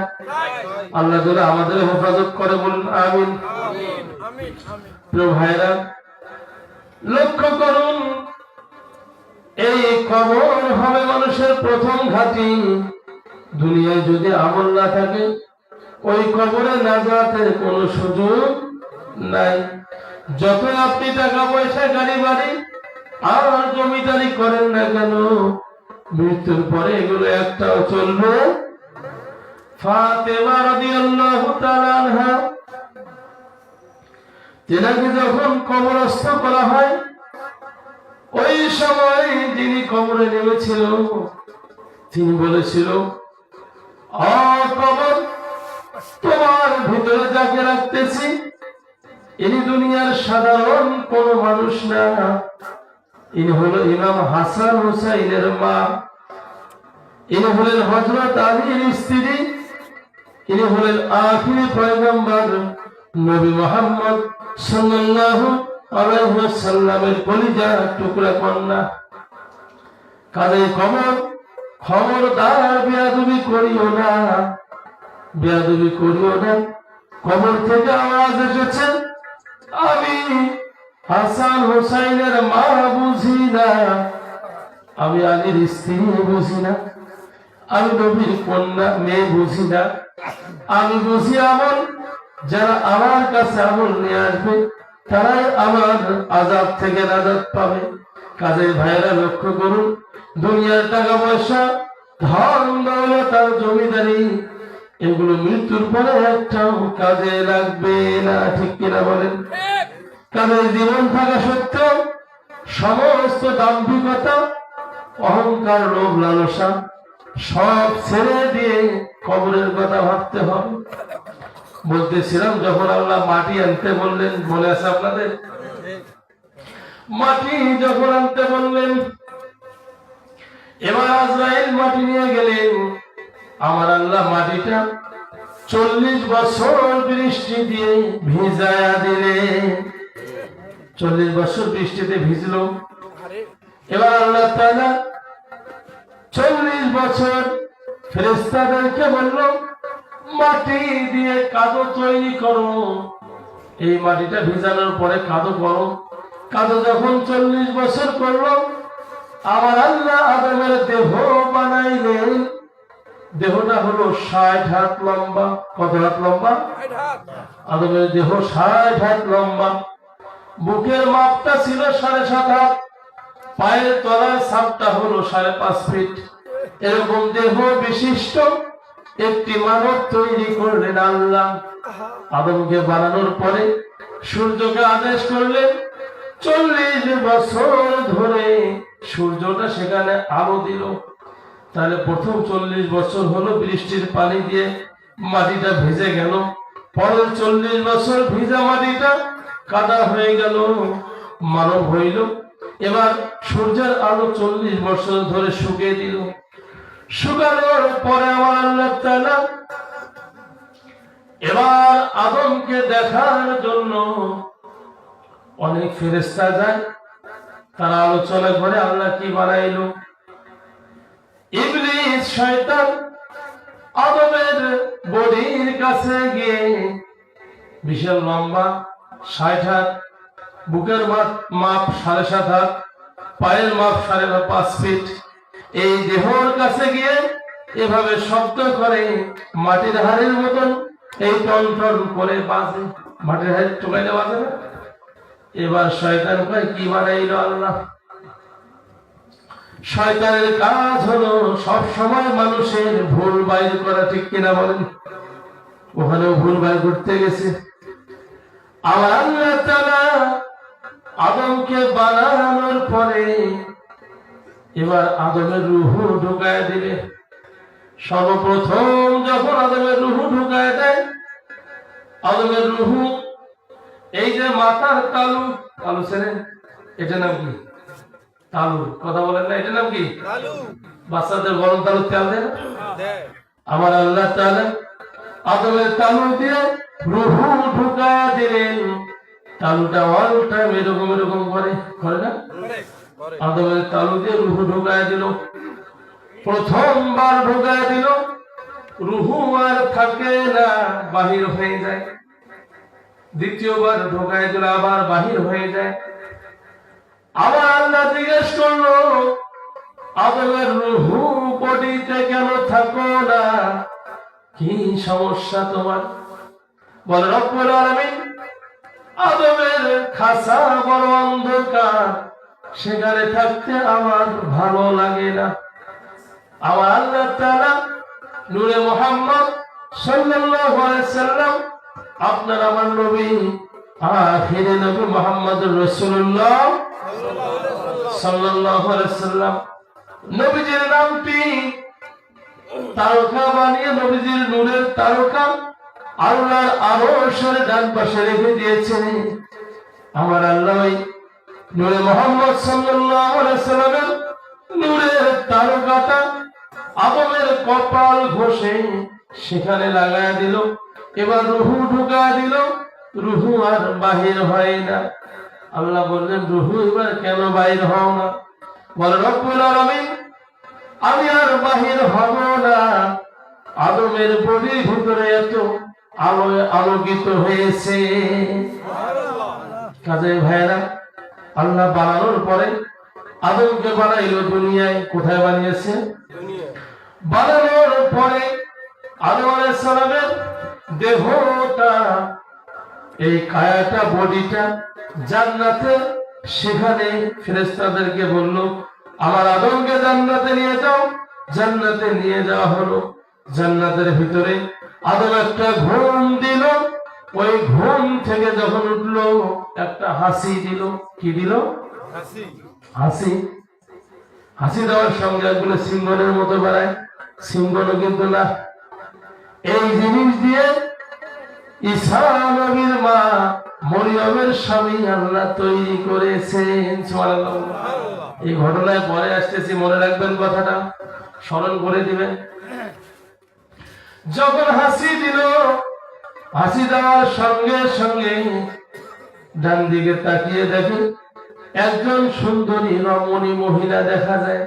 আল্লাহ যারা আমাদের হেফাজত করে বলুন আমিন। প্রিয় ভাইরা, লক্ষ্য করুন, এই কবর হবে মানুষের প্রথম ঘাঁটি। দুনিয়ায় যদি আমল না থাকে, ওই কবরে নাজাতের কোনো সুযোগ নাই। যত আপনি টাকা পয়সা, গাড়ি বাড়ি আর জমিদারি করেন না কেন, মৃত্যুর পরে এগুলো একটাও চলবে। ফাতেমা রাদিয়াল্লাহু তাআলা আনহা, তেনাকে যখন কবরস্থ করা হয়, ওই সময় যিনি কবরে নেমেছিল তিনি বলেছিল, কবর, তোমার ভিতরে যাকে রাখতেছি ইনি দুনিয়ার সাধারণ কোন মানুষ না, ইনি হলো ইমাম হাসান হুসাইনের মা, ইনি হলেন হযরত আলীর স্ত্রী, ইনি হলেন আখিরি পয়গম্বর নবী মুহাম্মদ সাল্লাল্লাহু আলাইহি ওয়াসাল্লামের কলিজার টুকরা কন্যা। কাজে কবর, খবরদার বেয়াদবি করিও না, বেয়াদবি করিও না। কবর থেকে আওয়াজ এসেছে, আমি হাসান হুসাইনের মা বুঝি না, আমি আলীর স্ত্রী বুঝি না, আমি নবীর কন্যা মেয়ে বুঝি না, আমি বুঝি আমল। যারা আমার কাছে আমল নিয়ে আসবে তারাই আমার আযাব থেকে নাজাত পাবে। কাজে ভাইরা লক্ষ্য করুন, দুনিয়ার টাকা পয়সা, ধন দৌলত আর জমিদারি, এগুলো মৃত্যুর পরে একটাও কাজে লাগবে না, ঠিক কিনা বলেন? কাজে জীবন থাকা সত্ত্বেও সমস্ত দাম্ভিকতা, অহংকার, লোভ, লালসা সব ছেড়ে দিয়ে কবরের কথা ভাবতে হবে। বলতেছিলাম, যখন আল্লাহ মাটি আনতে বললেন, মনে আছে আপনাদের? মাটি যখন আনতে বললেন, এবার আজরাইল মাটি নিয়ে গেলেন। আমার আল্লাহ মাটিটা 40 বছর বৃষ্টি দিয়ে ভিজায়া দিলেন। 40 বছর বৃষ্টিতে ভিজলো। এবার আল্লাহ তাআলা 40 বছর ফেরেশতাদেরকে বলল, মাটি দিয়ে কাদো তৈরি করো, এই মাটিটা ভিজানোর পরে কাদো করো। কাদো যখন 40 বছর করলো, আমার আল্লাহ আদমের দেহ বানাইলেন। দেহটা হলো 60 হাত লম্বা। কত হাত লম্বা? আদমের দেহ 60 হাত লম্বা। বুকের মাপটা ছিল 7.5 হাত, পায়ের তলার ছাপটা হলো 5.5 ফিট। এরকম দেহ বিশিষ্ট একটি মানব তৈরি করলেন আল্লাহ। আদমকে বানানোর পরে সূর্যকে আদেশ করলেন 40 বছর ধরে সূর্যটা সেখানে আলো দিল। তাহলে প্রথম 40 বছর হলো বৃষ্টির পানি দিয়ে মাটিটা ভিজে গেল, পরের 40 বছর ভিজা মাটিটা কাদা হয়ে গেল, মানব হইল। এবার সূর্যের আলো 40 বছর ধরে শুকিয়ে দিল। শুকানোর পরে আমার আল্লাহ তাআলা এবার আদমকে দেখার জন্য অনেক ফেরেশতা যায়, তারা আলোচনা করে আল্লাহ কি বানাইলো। ইবলিস শয়তান আদমের বডির কাছে গিয়ে বিশাল লম্বা 60 হাত, বুকের মাপ 7.5 হাত, পায়ের মাপ 5.5 ফিট, এই দেহর কাছে গিয়ে এভাবে শব্দ করে মাটির হাড়ের মতন এই টন টন করে বাজে, মাটির হাড়ি টোকাইলে বাজে না। এবার শয়তান কয় কি বানাইলো আল্লাহ। শয়তানের কাজ হলো সব সময় মানুষের ভুল বাইর করা, ঠিক কিনা বলেন? ওখানেও ভুল বাইর করতে গেছে। আমার আল্লাহ তাআলা আদমকে বানানোর পরে এবার আদমের রূহ ঢুকায় দিবে। সর্বপ্রথম যখন আদমের রূহ ঢুকায় দেয়, আদমের রূহ এই যে মাথার তালু, তালু ছেড়ে এটা নাম কি? তালু, কথা বলেন না, এটা নাম কি? বাচ্চাদের গরম তালু তেল দেয়। আমার আল্লাহ তাআলা আদমের তালু দিয়ে রূহ ঢুকায় দিলেন। তালুটা অল টাইম এরকম এরকম করে না? আদমের তালু দিয়ে রূহ ঢুকায় দিল। প্রথমবার ঢুকায় দিল, রূহ আর থাকে না, বাহির হয়ে যায়। দ্বিতীয়বার ঢুকায় দিল, আবার বাহির হয়ে যায়। আবার আল্লাহ জিজ্ঞেস করলো আদমের রূহ বডিতে কেন থাকো না, কি সমস্যা তোমার? বলে রব্বুল আলামিন আদমের খাসা বড় অন্ধকার, সেখানে থাকতে আমার ভালো লাগে না। আমার আল্লাহ তাআলা নূরে মুহাম্মদ সাল্লাল্লাহু আলাইহি সাল্লাম, আপনার আমার নবী আখিরে নবী মুহাম্মদুর রাসূলুল্লাহ সাল্লাল্লাহু আলাইহি সাল্লাম, নবীজির নামটি তারকা বানিয়ে নবীজির নূরের তারকা আল্লাহর আরশের ডান পাশে রেখে দিয়েছেন। আমার আল্লাহ নূরে মুহাম্মদ সাল্লাল্লাহু আলাইহি সাল্লামের নূরের তারকাটা আদমের কপাল ঘষে সেখানে লাগায় দিল। এবার রূহ ঢুকায় দিল, রূহ আর বাহির হয় না। আল্লাহ বললেন রূহ এবার কেন বাহির হও না? বলে রব্বুল আলামিন আমি আর বাহির হব না, আদমের বডির ভিতরে এত আলোয় আলোকিত হয়েছে। কাজে ভাইরা, আল্লাহ বানানোর পরে আদমকে বানাইলো দুনিয়ায়। কোথায় বানিয়েছে? বানানোর পরে আদম আলাইহিস সালামের দেহটা, এই কায়াটা, বডিটা জান্নাতে, সেখানে ফেরেশতাদেরকে বলল আমার আদমকে জান্নাতে নিয়ে যাও। জান্নাতে নিয়ে যাওয়া হলো। জান্নাতের ভিতরে আদম একটা ঘুম দিল। ওই ঘুম থেকে যখন উঠলো একটা হাসি দিল। কি দিল? হাসি। হাসি দেওয়ার সঙ্গে একগুলো সিংহনের মতো বেড়ায়, সিংহনও কিন্তু না। এই জিনিস দিয়ে ঈসা নবীর মা মরিয়মের স্বামী আল্লাহ তৈরি করেছেন। সুবহানাল্লাহ। এই ঘটনায় পরে আসতেছি, মনে রাখবেন কথাটা, স্মরণ করে দিবেন। যখন হাসি দিল, হাসি দেওয়ার সঙ্গে সঙ্গে ডান দিকে তাকিয়ে দেখে একজন সুন্দরী রমণী মহিলা দেখা যায়।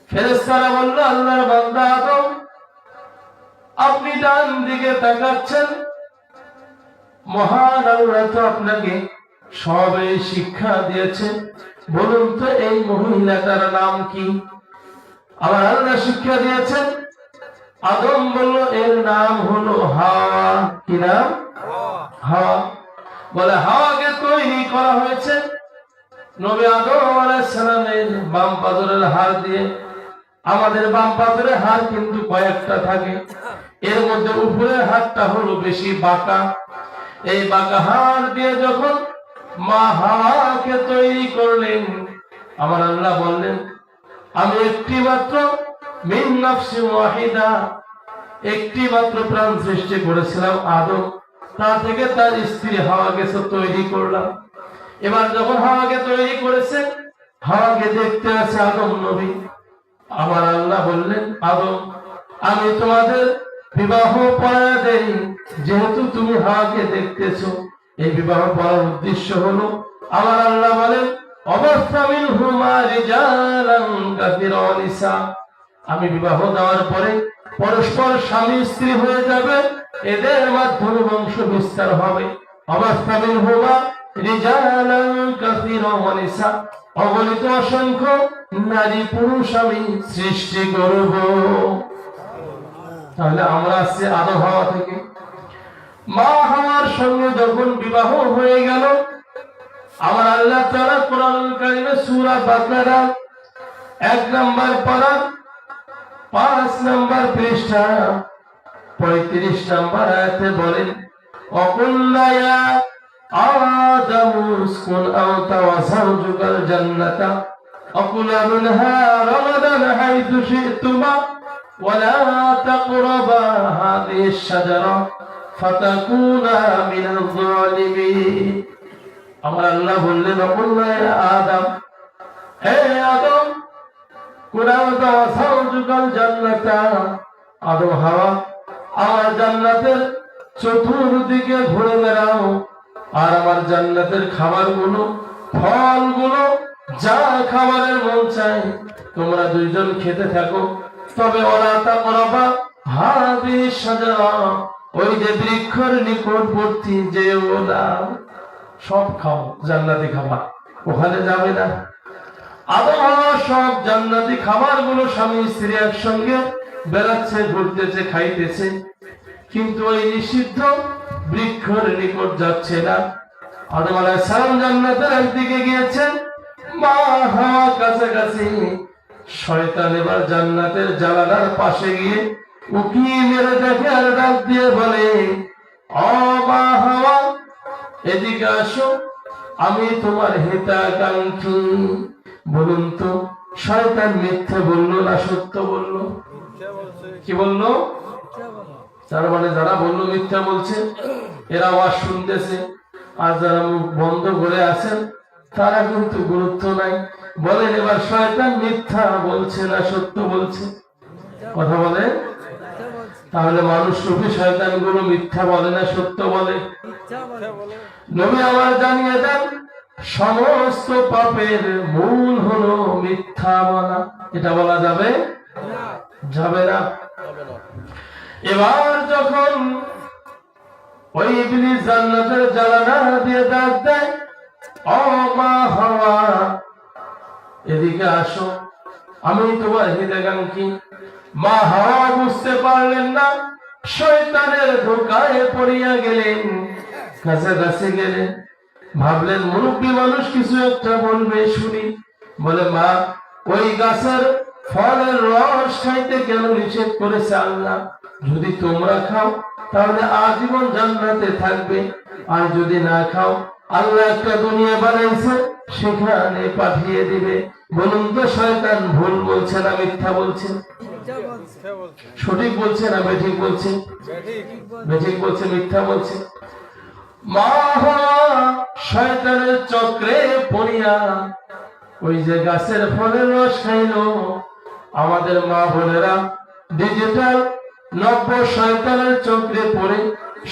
ফেরেশতারা বলল আল্লাহর বান্দা আদম, আপনি ডান দিকে তাকাচ্ছেন, মহান আল্লাহ তো আপনাকে সবে শিক্ষা দিয়েছে, বলুন তো এই মহিলাটার নাম কি? আমার আল্লাহ শিক্ষা দিয়েছেন। আদম বলল এর নাম হলো হাওয়া। কি নাম? হাওয়া। বলে হাওয়াকে তৈরি করা হয়েছে নবী আদম আলাইহিস সালামের বাম পাজরের হাড় দিয়ে। আমাদের বাম পাথরের হাড় কিন্তু কয়েকটা থাকে, এর মধ্যে উপরের হাড়টা হলো বেশি বাঁকা। এই বাঁকা হাড় দিয়ে যখন মা হাওয়াকে তৈরি করলেন, আমার আল্লাহ বললেন আমি একটি মাত্র মিন নাফসি ওয়াহিদা, একটি মাত্র প্রাণ সৃষ্টি করেছিলাম আদম, তা থেকে তার স্ত্রী হাওয়াকে তৈরি করলাম। এবার যখন হাওয়াকে তৈরি করেছেন, হাওয়াকে দেখতে আছে আদম নবী। আমার আল্লাহ বললেন আদম আমি তোমাদের বিবাহ পড়ায় দেই, যেহেতু তুমি হাওয়াকে দেখতেছো। এই বিবাহ পড়ার উদ্দেশ্য হলো, আমার আল্লাহ বলেন অবস্থামিনহুমা রিজালান কাসীরা ওয়া নিসা, আমি বিবাহ দেওয়ার পরে পরস্পর স্বামী স্ত্রী হয়ে যাবে, এদের মাধ্যমে বংশ বিস্তার হবে। অবস্থামিনহুমা রিজালান কাসীরা ওয়া নিসা, অগণিত অসংখ্য নারী পুরুষ আমি সৃষ্টি করব। তাহলে আমরা আসছি আদম হাওয়া থেকে। মা হাওয়ার সঙ্গে যখন বিবাহ হয়ে গেল, আমার আল্লাহ তাআলা কোরআনুল কারীমে সূরা বাকারা 1 নম্বর পারা 5 নম্বর পৃষ্ঠা 35 নম্বর আয়াতে বলেন ওয়াকুল্লা ইয়া আদামু উসকুন আনতা ওয়া যাওজুকাল জান্নাতা ওয়াকুলা মিনহা রাগাদান হাইথু শি'তুমা ওয়া লা তাকরাবা হাযিহিশ শাজারা ফাতাকুনা মিনাল যালিমিন। আমার আল্লাহ বললেন ওয়াকুল্লা ইয়া আদম, হে আদম কুনাউতা ওয়া যাওজুকাল জান্নাতা, আদম হাওয়া আমার জান্নাতের চতুর্দিকে ঘুরে বেড়াও, আর আমার জান্নাতের খাবারগুলো ফলগুলো যা খাবারের মন চায় তোমরা দুইজন খেতে থাকো, তবে ওয়ালা তাকরাবা হাযিহিশ শাজারা, ওই যে বৃক্ষের নিকটবর্তী যেও না। সব খাও জান্নাতি খাবার, ওখানে যাবে না। আদম হাওয়া সব জান্নাতি খাবারগুলো স্বামী স্ত্রী একসঙ্গে বেড়াচ্ছে, ঘুরতেছে, খাইতেছে, কিন্তু ওই নিষিদ্ধ বৃক্ষের নিকট যাচ্ছে না। আদম আলাইহিস সালাম জান্নাতের একদিকে গিয়েছেন, মা হাওয়া কাছাকাছি। শয়তান এবার জান্নাতের জানালার পাশে গিয়ে উকি মেরে দেখে আর ডাক দিয়ে বলে ও মা হাওয়া এদিকে আসো, আমি তোমার হিতাকাঙ্ক্ষী। বলুন তো শয়তান মিথ্যে বললো না সত্য বললো? কি বললো? তার মানে যারা বললো মিথ্যা বলছে, এরা আওয়াজ শুনতেছে, আর যারা মুখ বন্ধ করে আছেন তারা কিন্তু গুরুত্ব নাই। বলেন এবার শয়তান মিথ্যা বলছে না সত্য বলছে? কথা বলে। তাহলে মানুষ রূপী শয়তান গুলো মিথ্যা বলে না সত্য বলে? নবী আমার জানিয়ে দেন সমস্ত পাপের মূল হলো মিথ্যা বলা। এটা বলা যাবে? যাবে না। এবার যখন ওই ইবলিস জান্নাতের জানালা দিয়ে ডাক দেয় ও মা হাওয়া এদিকে আসো, আমি তোমার হিতাকাঙ্ক্ষী। মা হাওয়া বুঝতে পারলেন না, শয়তানের ধোঁকায় পড়িয়া গেলেন, কাছাকাছি গেলেন, ভাবলেন মুরব্বী মানুষ কিছু একটা বলবে শুনি। বলে মা ওই গাছের ফলের রস খাইতে কেন নিষেধ করেছে আল্লাহ? যদি তোমরা খাও তাহলে আজীবন জান্নাতে থাকবে, আর যদি না খাও আল্লাহ একটা দুনিয়া বানাইছে সেখানে পাঠিয়ে দিবে। বলুন তো শয়তান ভুল বলছে না মিথ্যা বলছে? সঠিক বলছে না বেঠিক বলছে? বেঠিক বলছে, মিথ্যা বলছে। মা শয়তানের চক্রে পড়িয়া ওই যে গাছের ফলের রস খাইলো। আমাদের মা বোনেরা ডিজিটাল নব্য শয়তানের চক্রে পড়ে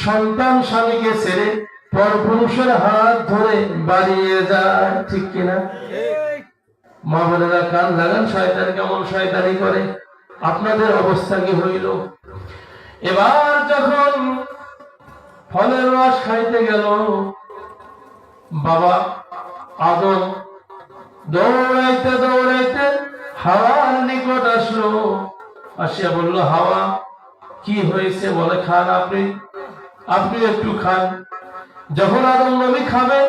সন্তান স্বামীকে ছেড়ে পরপুরুষের হাত ধরে বাড়িয়ে যায়, ঠিক কিনা? মা বোনেরা কান লাগান, শয়তান কেমন শয়তানি করে। আপনাদের অবস্থা কি হইল? এবার যখন ফলের রস খাইতে গেল, বাবা আদম দৌড়াইতে দৌড়াইতে হাওয়ার নিকট আসলো। আসিয়া বলল হাওয়া কি হয়েছে? বলে খান আপনি, আপনি একটু খান। যখন আদম নবী খাবে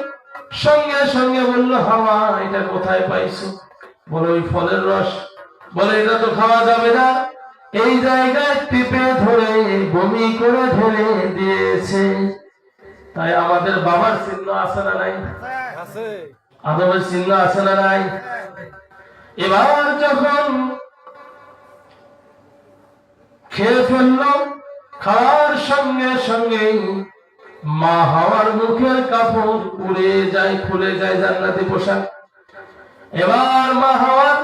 সঙ্গে সঙ্গে বলল হাওয়া এটা কোথায় পাইছো? বলে ওই ফলের রস বলে এটা তো খাওয়া যাবে না, এই জায়গায় টিপে ধরে বমি করে ঢেলে দিয়েছে। তাই আমাদের বাবার চিহ্ন আছে না নাই? আদমের চিহ্ন আছে না নাই? এবার যখন খেয়ে ফেললো, খাওয়ার সঙ্গে সঙ্গে মা হাওয়ার মুখের কাপড় উড়ে যায়, খুলে যায় জান্নাতি পোশাক। এবার মা হাওয়ার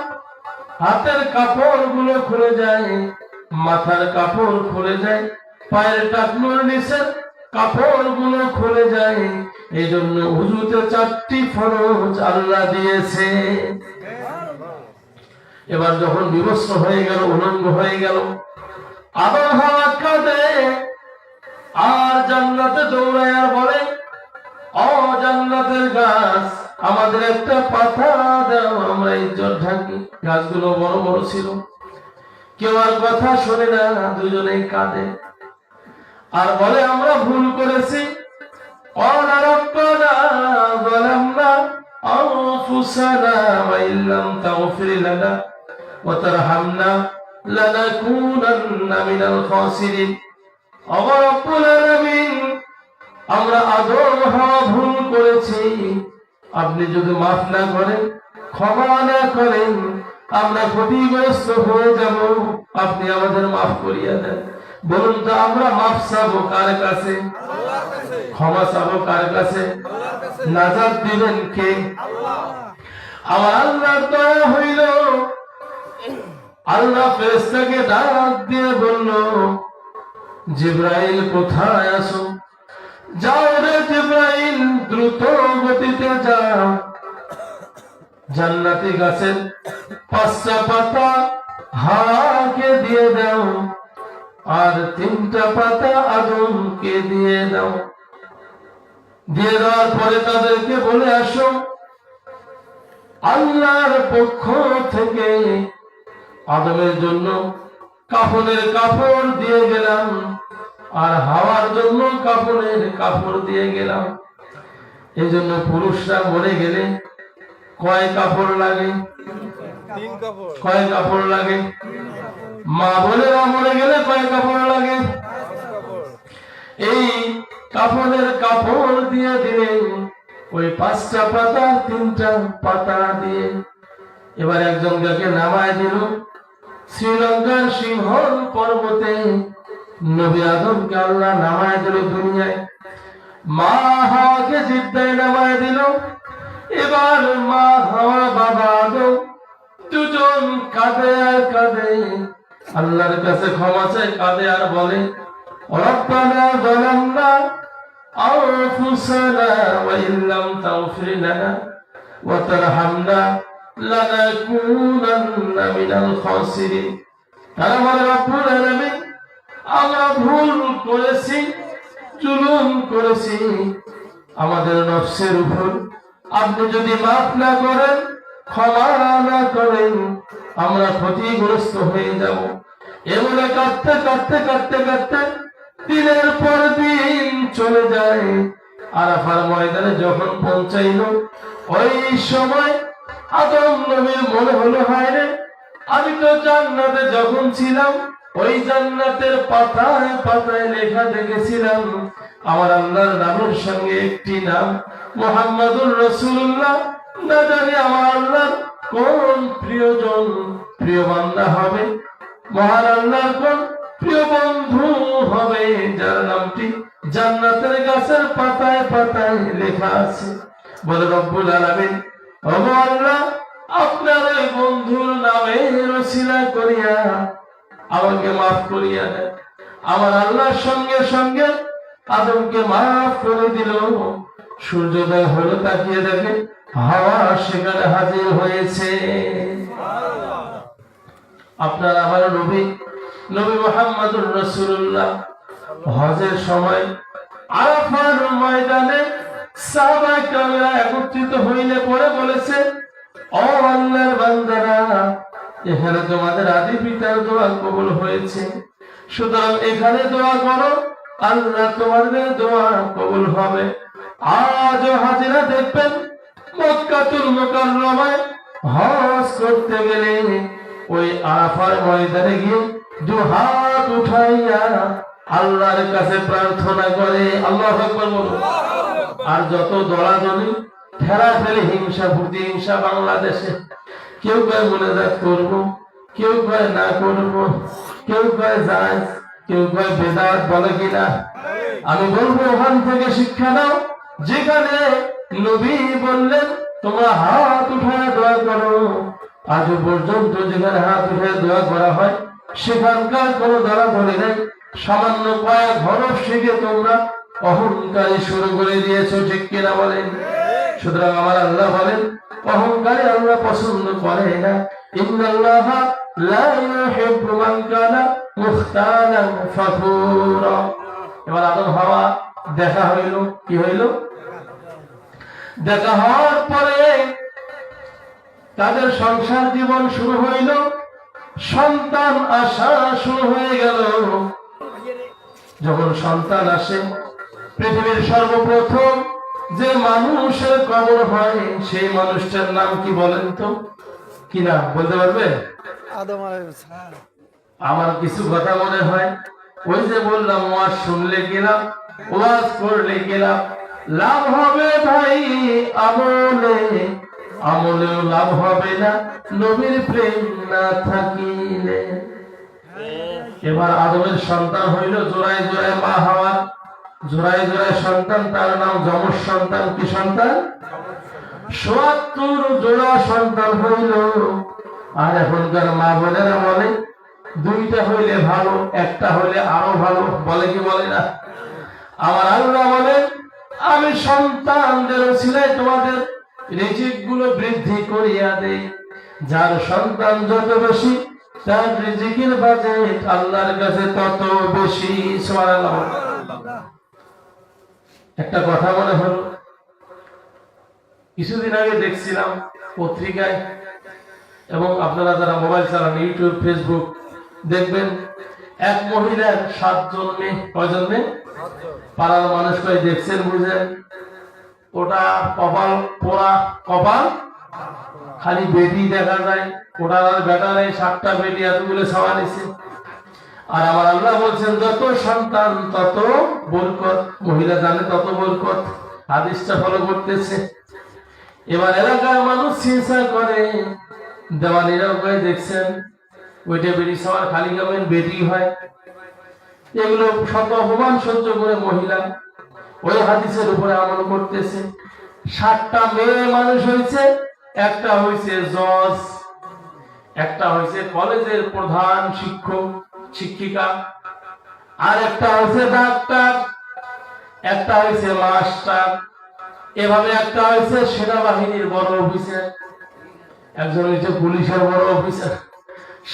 হাতের কাপড় গুলো খুলে যায়, মাথার কাপড় খুলে যায়, পায়ের টাকনুর নিচে কাপড় গুলো খুলে যায়। এই জন্য উযুতে 4টি ফরজ আল্লাহ দিয়েছে। এবার যখন বিবস্ত্র হয়ে গেল, উলঙ্গ হয়ে গেল, আবার হাওয়া কাঁদে আর জান্নাতে দৌড়ায় আর বলে, ও জান্নাতের গাছ, আমাদের একটা পাতা দাও, আমরা ইজ্জত ঢাকি। গাছগুলো বড় বড় ছিল, কেউ আর কথা শোনে না, দুজনেই কাঁদে আর বলে আমরা ভুল করেছি। ক্বালা রাব্বানা যালামনা আনফুসানা ওয়া ইল্লাম তাগফির লানা ওয়া তারহামনা লানাকুনান্না মিনাল খাসিরিন। ও রব্বুল আলামিন, আমরা আদম হাওয়া ভুল করেছি, আপনি যদি মাফ না করেন, ক্ষমা না করেন, আমরা ক্ষতিগ্রস্ত হয়ে যাব, আপনি আমাদের মাফ করিয়া দেন। বলুন তো আমরা মাফ চাবো কার কাছে? ক্ষমা চাবো কার কাছে? নাজাত দিবেন কে? আমার আল্লাহর দয়া হইল, আল্লাহ ফেরেশতাকে ডাক দিয়ে বলল, জিবরাইল কোথায় আছো? যাও রে জিবরাইল, দ্রুত গতিতে যাও, জান্নাতি গাছের 5টা পাতা হাওয়াকে দিয়ে দাও আর 3টা পাতা আদমকে দিয়ে দাও। দিয়ে দেওয়ার পরে তাদেরকে বলে আসো, আল্লাহর পক্ষ থেকে আদমের জন্য কাফনের কাপড় দিয়ে গেলাম আর হাওয়ার জন্য কাফনের কাপড় দিয়ে গেলাম। এই জন্য পুরুষরা মরে গেলে কয় কাপড় লাগে? 3 কাপড়। কয় কাপড় লাগে? মা বোনেরা মরে গেলে কয় কাপড় লাগে? 5 কাপড়। এই কাফনের কাপড় দিয়ে দিলেন ওই 5টা পাতা 3টা পাতা দিয়ে। এবার একজনকে নামায় দিল শ্রীলঙ্কার সিংহল পর্বতে। নবী আদমকে আল্লাহ নামায় দিল দুনিয়ায়, মা হাওয়াকে জিদ্দায় নামায় দিল। এবার মা হাওয়া বাবা আদম দুজন কাঁদে আর কাঁদে, আল্লাহর কাছে ক্ষমা চায়, কাঁদে আর বলে, রব্বানা যালামনা আনফুসানা ওয়া ইল্লাম তাগফির লানা ওয়া তারহামনা লানাকুনান্না মিনাল খাসিরিন। তারা বলে, রব্বুল আলামিন, আমরা ভুল করেছি, জুলুম করেছি আমাদের নফসের উপর, আপনি যদি মাফ না করেন, ক্ষমা না করেন, আমরা ক্ষতিগ্রস্ত হয়ে যাব। এমন কাঁদতে কাঁদতে কাঁদতে কাঁদতে দিনের পর দিন চলে যায়। আরাফার ময়দানে যখন পৌঁছাইল, ওই সময় আদম নবীর মনে হলো, হায় রে, আমি তো জান্নাতে যখন ছিলাম ওই জান্নাতের পাতায় পাতায় লেখা দেখেছিলাম আমার আল্লাহর নামের সঙ্গে একটি নাম মুহাম্মাদুর রাসূলুল্লাহ। না জানি আমার আল্লাহর কোন প্রিয়জন প্রিয় বান্দা হবে, মহান আল্লাহর কোন প্রিয় বন্ধু হবে যার নামটি জান্নাতের গাছের পাতায় পাতায় লেখা আছে। বলে, রব্বুল আলামিন, ও আল্লাহ, আপনার এই বন্ধুর নামে রসিলা করিয়া আমাকে মাফ করিয়া দেন। আমার আল্লাহর সঙ্গে সঙ্গে আদমকে মাফ করে দিল। সূর্যোদয় হলো, তাকিয়ে দেখে হাওয়া সেখানে হাজির হয়েছে। আপনার আমার নবী মুহাম্মাদুর রাসূলুল্লাহ হজের সময় আরাফার ময়দানে সাহাবায়ে কেরামরা একত্রিত হইলে পরে বলেছে, ও আল্লাহর বান্দারা, এখানে তোমাদের আদি পিতার দোয়া কবুল হয়েছে, সুতরাং এখানে দোয়া করো, আল্লাহ তোমাদের দোয়া কবুল হবে। আজও হাজিরা দেখবেন মক্কাতুল মুকাররমায় হজ করতে গেলে ওই আরাফার ময়দানে গিয়ে দু হাত উঠাইয়া আল্লাহর কাছে প্রার্থনা করে, আল্লাহু আকবার বলুন। আর যত দলাদলি ঠেলাঠেলি হিংসা প্রতিহিংসা বাংলাদেশে, কেউ কয় মুনাজাত করব, কেউ কয় না করব, কেউ কয় যায়, কেউ কয় বেদাত বলে কিনা। আমি বলবো ওখান থেকে শিক্ষা নাও, যেখানে নবী বললেন তোমরা হাত উঠায় দোয়া করো, আজ পর্যন্ত যেখানে হাত উঠায় দোয়া করা হয় সেখানকার কোনো দলাদলি নেই। সামান্য কয়েক হরফ শিখে তোমরা অহংকারী শুরু করে দিয়েছো, ঠিক কিনা বলেন? সুতরাং আমার আল্লাহ বলেন অহংকারী আল্লাহ পছন্দ করে না। ইন্নাল্লাহা লা ইউহিব্বু মান কানা মুখতালান ফাখুরা। এবার আদম হাওয়া দেখা হইল, কি হইল? দেখা হওয়ার পরে তাদের সংসার জীবন শুরু হইল, সন্তান আসা শুরু হয়ে গেল। যখন সন্তান আসে, পৃথিবীর সর্বপ্রথম যে মানুষের কবর হয় সেই মানুষটার নাম কি বলেন তো? কি নাম বলতে পারবে? আদম আলাইহিস সালাম। আমার কিছু কথা মনে হয়, ওই যে বললাম ওয়াজ শুনলে গেলাম, ওয়াজ করলে গেলাম, লাভ হবে ভাই আমলে, আমলেও লাভ হবে না নবীর প্রেম না থাকিলে। এবার আদমের সন্তান হইল জোড়ায় জোড়ায় মা হাওয়ার, জোড়ায় জোড়ায় সন্তান, তার নাম যমজ সন্তান। কি সন্তান? ৭৭ জোড়া সন্তান হইল। আর এখনকার মা বোনেরা বলে দুইটা হইলে ভালো, একটা হইলে আরো ভালো, বলে কি বলে না? আমার আল্লাহ বলেন আমি সন্তানদের উসিলায় তোমাদের রিজিক গুলো বৃদ্ধি করিয়া দেই। যার সন্তান যত বেশি তার রিজিকের বাজেট আল্লাহর কাছে তত বেশি। সুবহানাল্লাহ। একটা কথা মনে হলো, কিছুদিন আগে দেখছিলাম পত্রিকায়, এবং আপনারা যারা মোবাইল চালান ইউটিউব ফেসবুক দেখবেন, এক মহিলার 7 জন মেয়ে। কয়জন মেয়ে? পাড়ার মানুষ কয় দেখছেন বুঝেন, ওটা কপাল পোড়া, কপাল খালি বেটি দেখা যায়, ওটা আর বেটা নেই, 7টা বেটি এতগুলো ছাওয়া নিছে। আর আমার আল্লাহ বলছেন যত সন্তান তত বরকত, মহিলা জানে তত বরকত, হাদিসটা ফলো করতেছে। এবার এলাকার মানুষ চিন্তা করে, দেওয়ানিরাও কয় দেখছেন ওইটা বেটি ছাওয়ার খালি কেমন বেটি হয়। এগুলো শত অপমান সহ্য করে মহিলা ওই হাদিসের উপরে আমল করতেছে। 7টা মেয়ে মানুষ হয়েছে, একটা হয়েছে জজ, একটা হয়েছে কলেজের প্রধান শিক্ষক শিক্ষিকা, আর একটা হয়েছে ডাক্তার, একটা হয়েছে মাস্টার, এভাবে একটা হয়েছে সেনাবাহিনীর বড় অফিসার, একজন হয়েছে পুলিশের বড় অফিসার।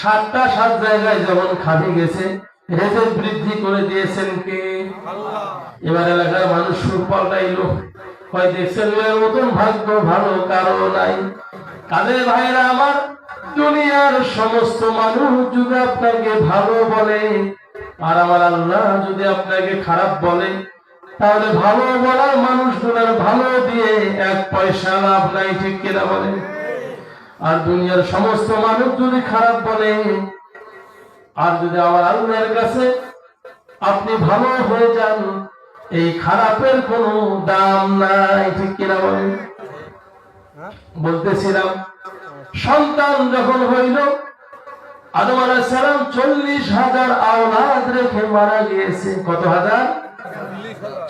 7টা 7 জায়গায় যেমন খাবি গেছে, রেজেক বৃদ্ধি করে দিয়েছেন কে? আল্লাহ। এবার এলাকার মানুষ সুর পাল্টাইলো, হয় দেখছেন এর মতন ভাগ্য ভালো কারো নাই। কাদের ভাইরা আমার, দুনিয়ার সমস্ত মানুষ যদি আপনাকে ভালো বলে আর আমার আল্লাহ যদি আপনাকে খারাপ বলে, তাহলে ভালো বলার মানুষগুলোর ভালো দিয়ে 1 পয়সা লাভ নাই, ঠিক কিনা বলে? আর দুনিয়ার সমস্ত মানুষ যদি খারাপ বলে, আর যদি আমার আল্লাহর কাছে আপনি ভালো হয়ে যান, এই খারাপের কোনো দাম নাই, ঠিক কিনা বলেন? বলতেছিলাম সন্তান যখন হইল, আদম আলাইহিস সালাম 40,000 আওলাদ রেখে মারা গিয়েছে। কত হাজার?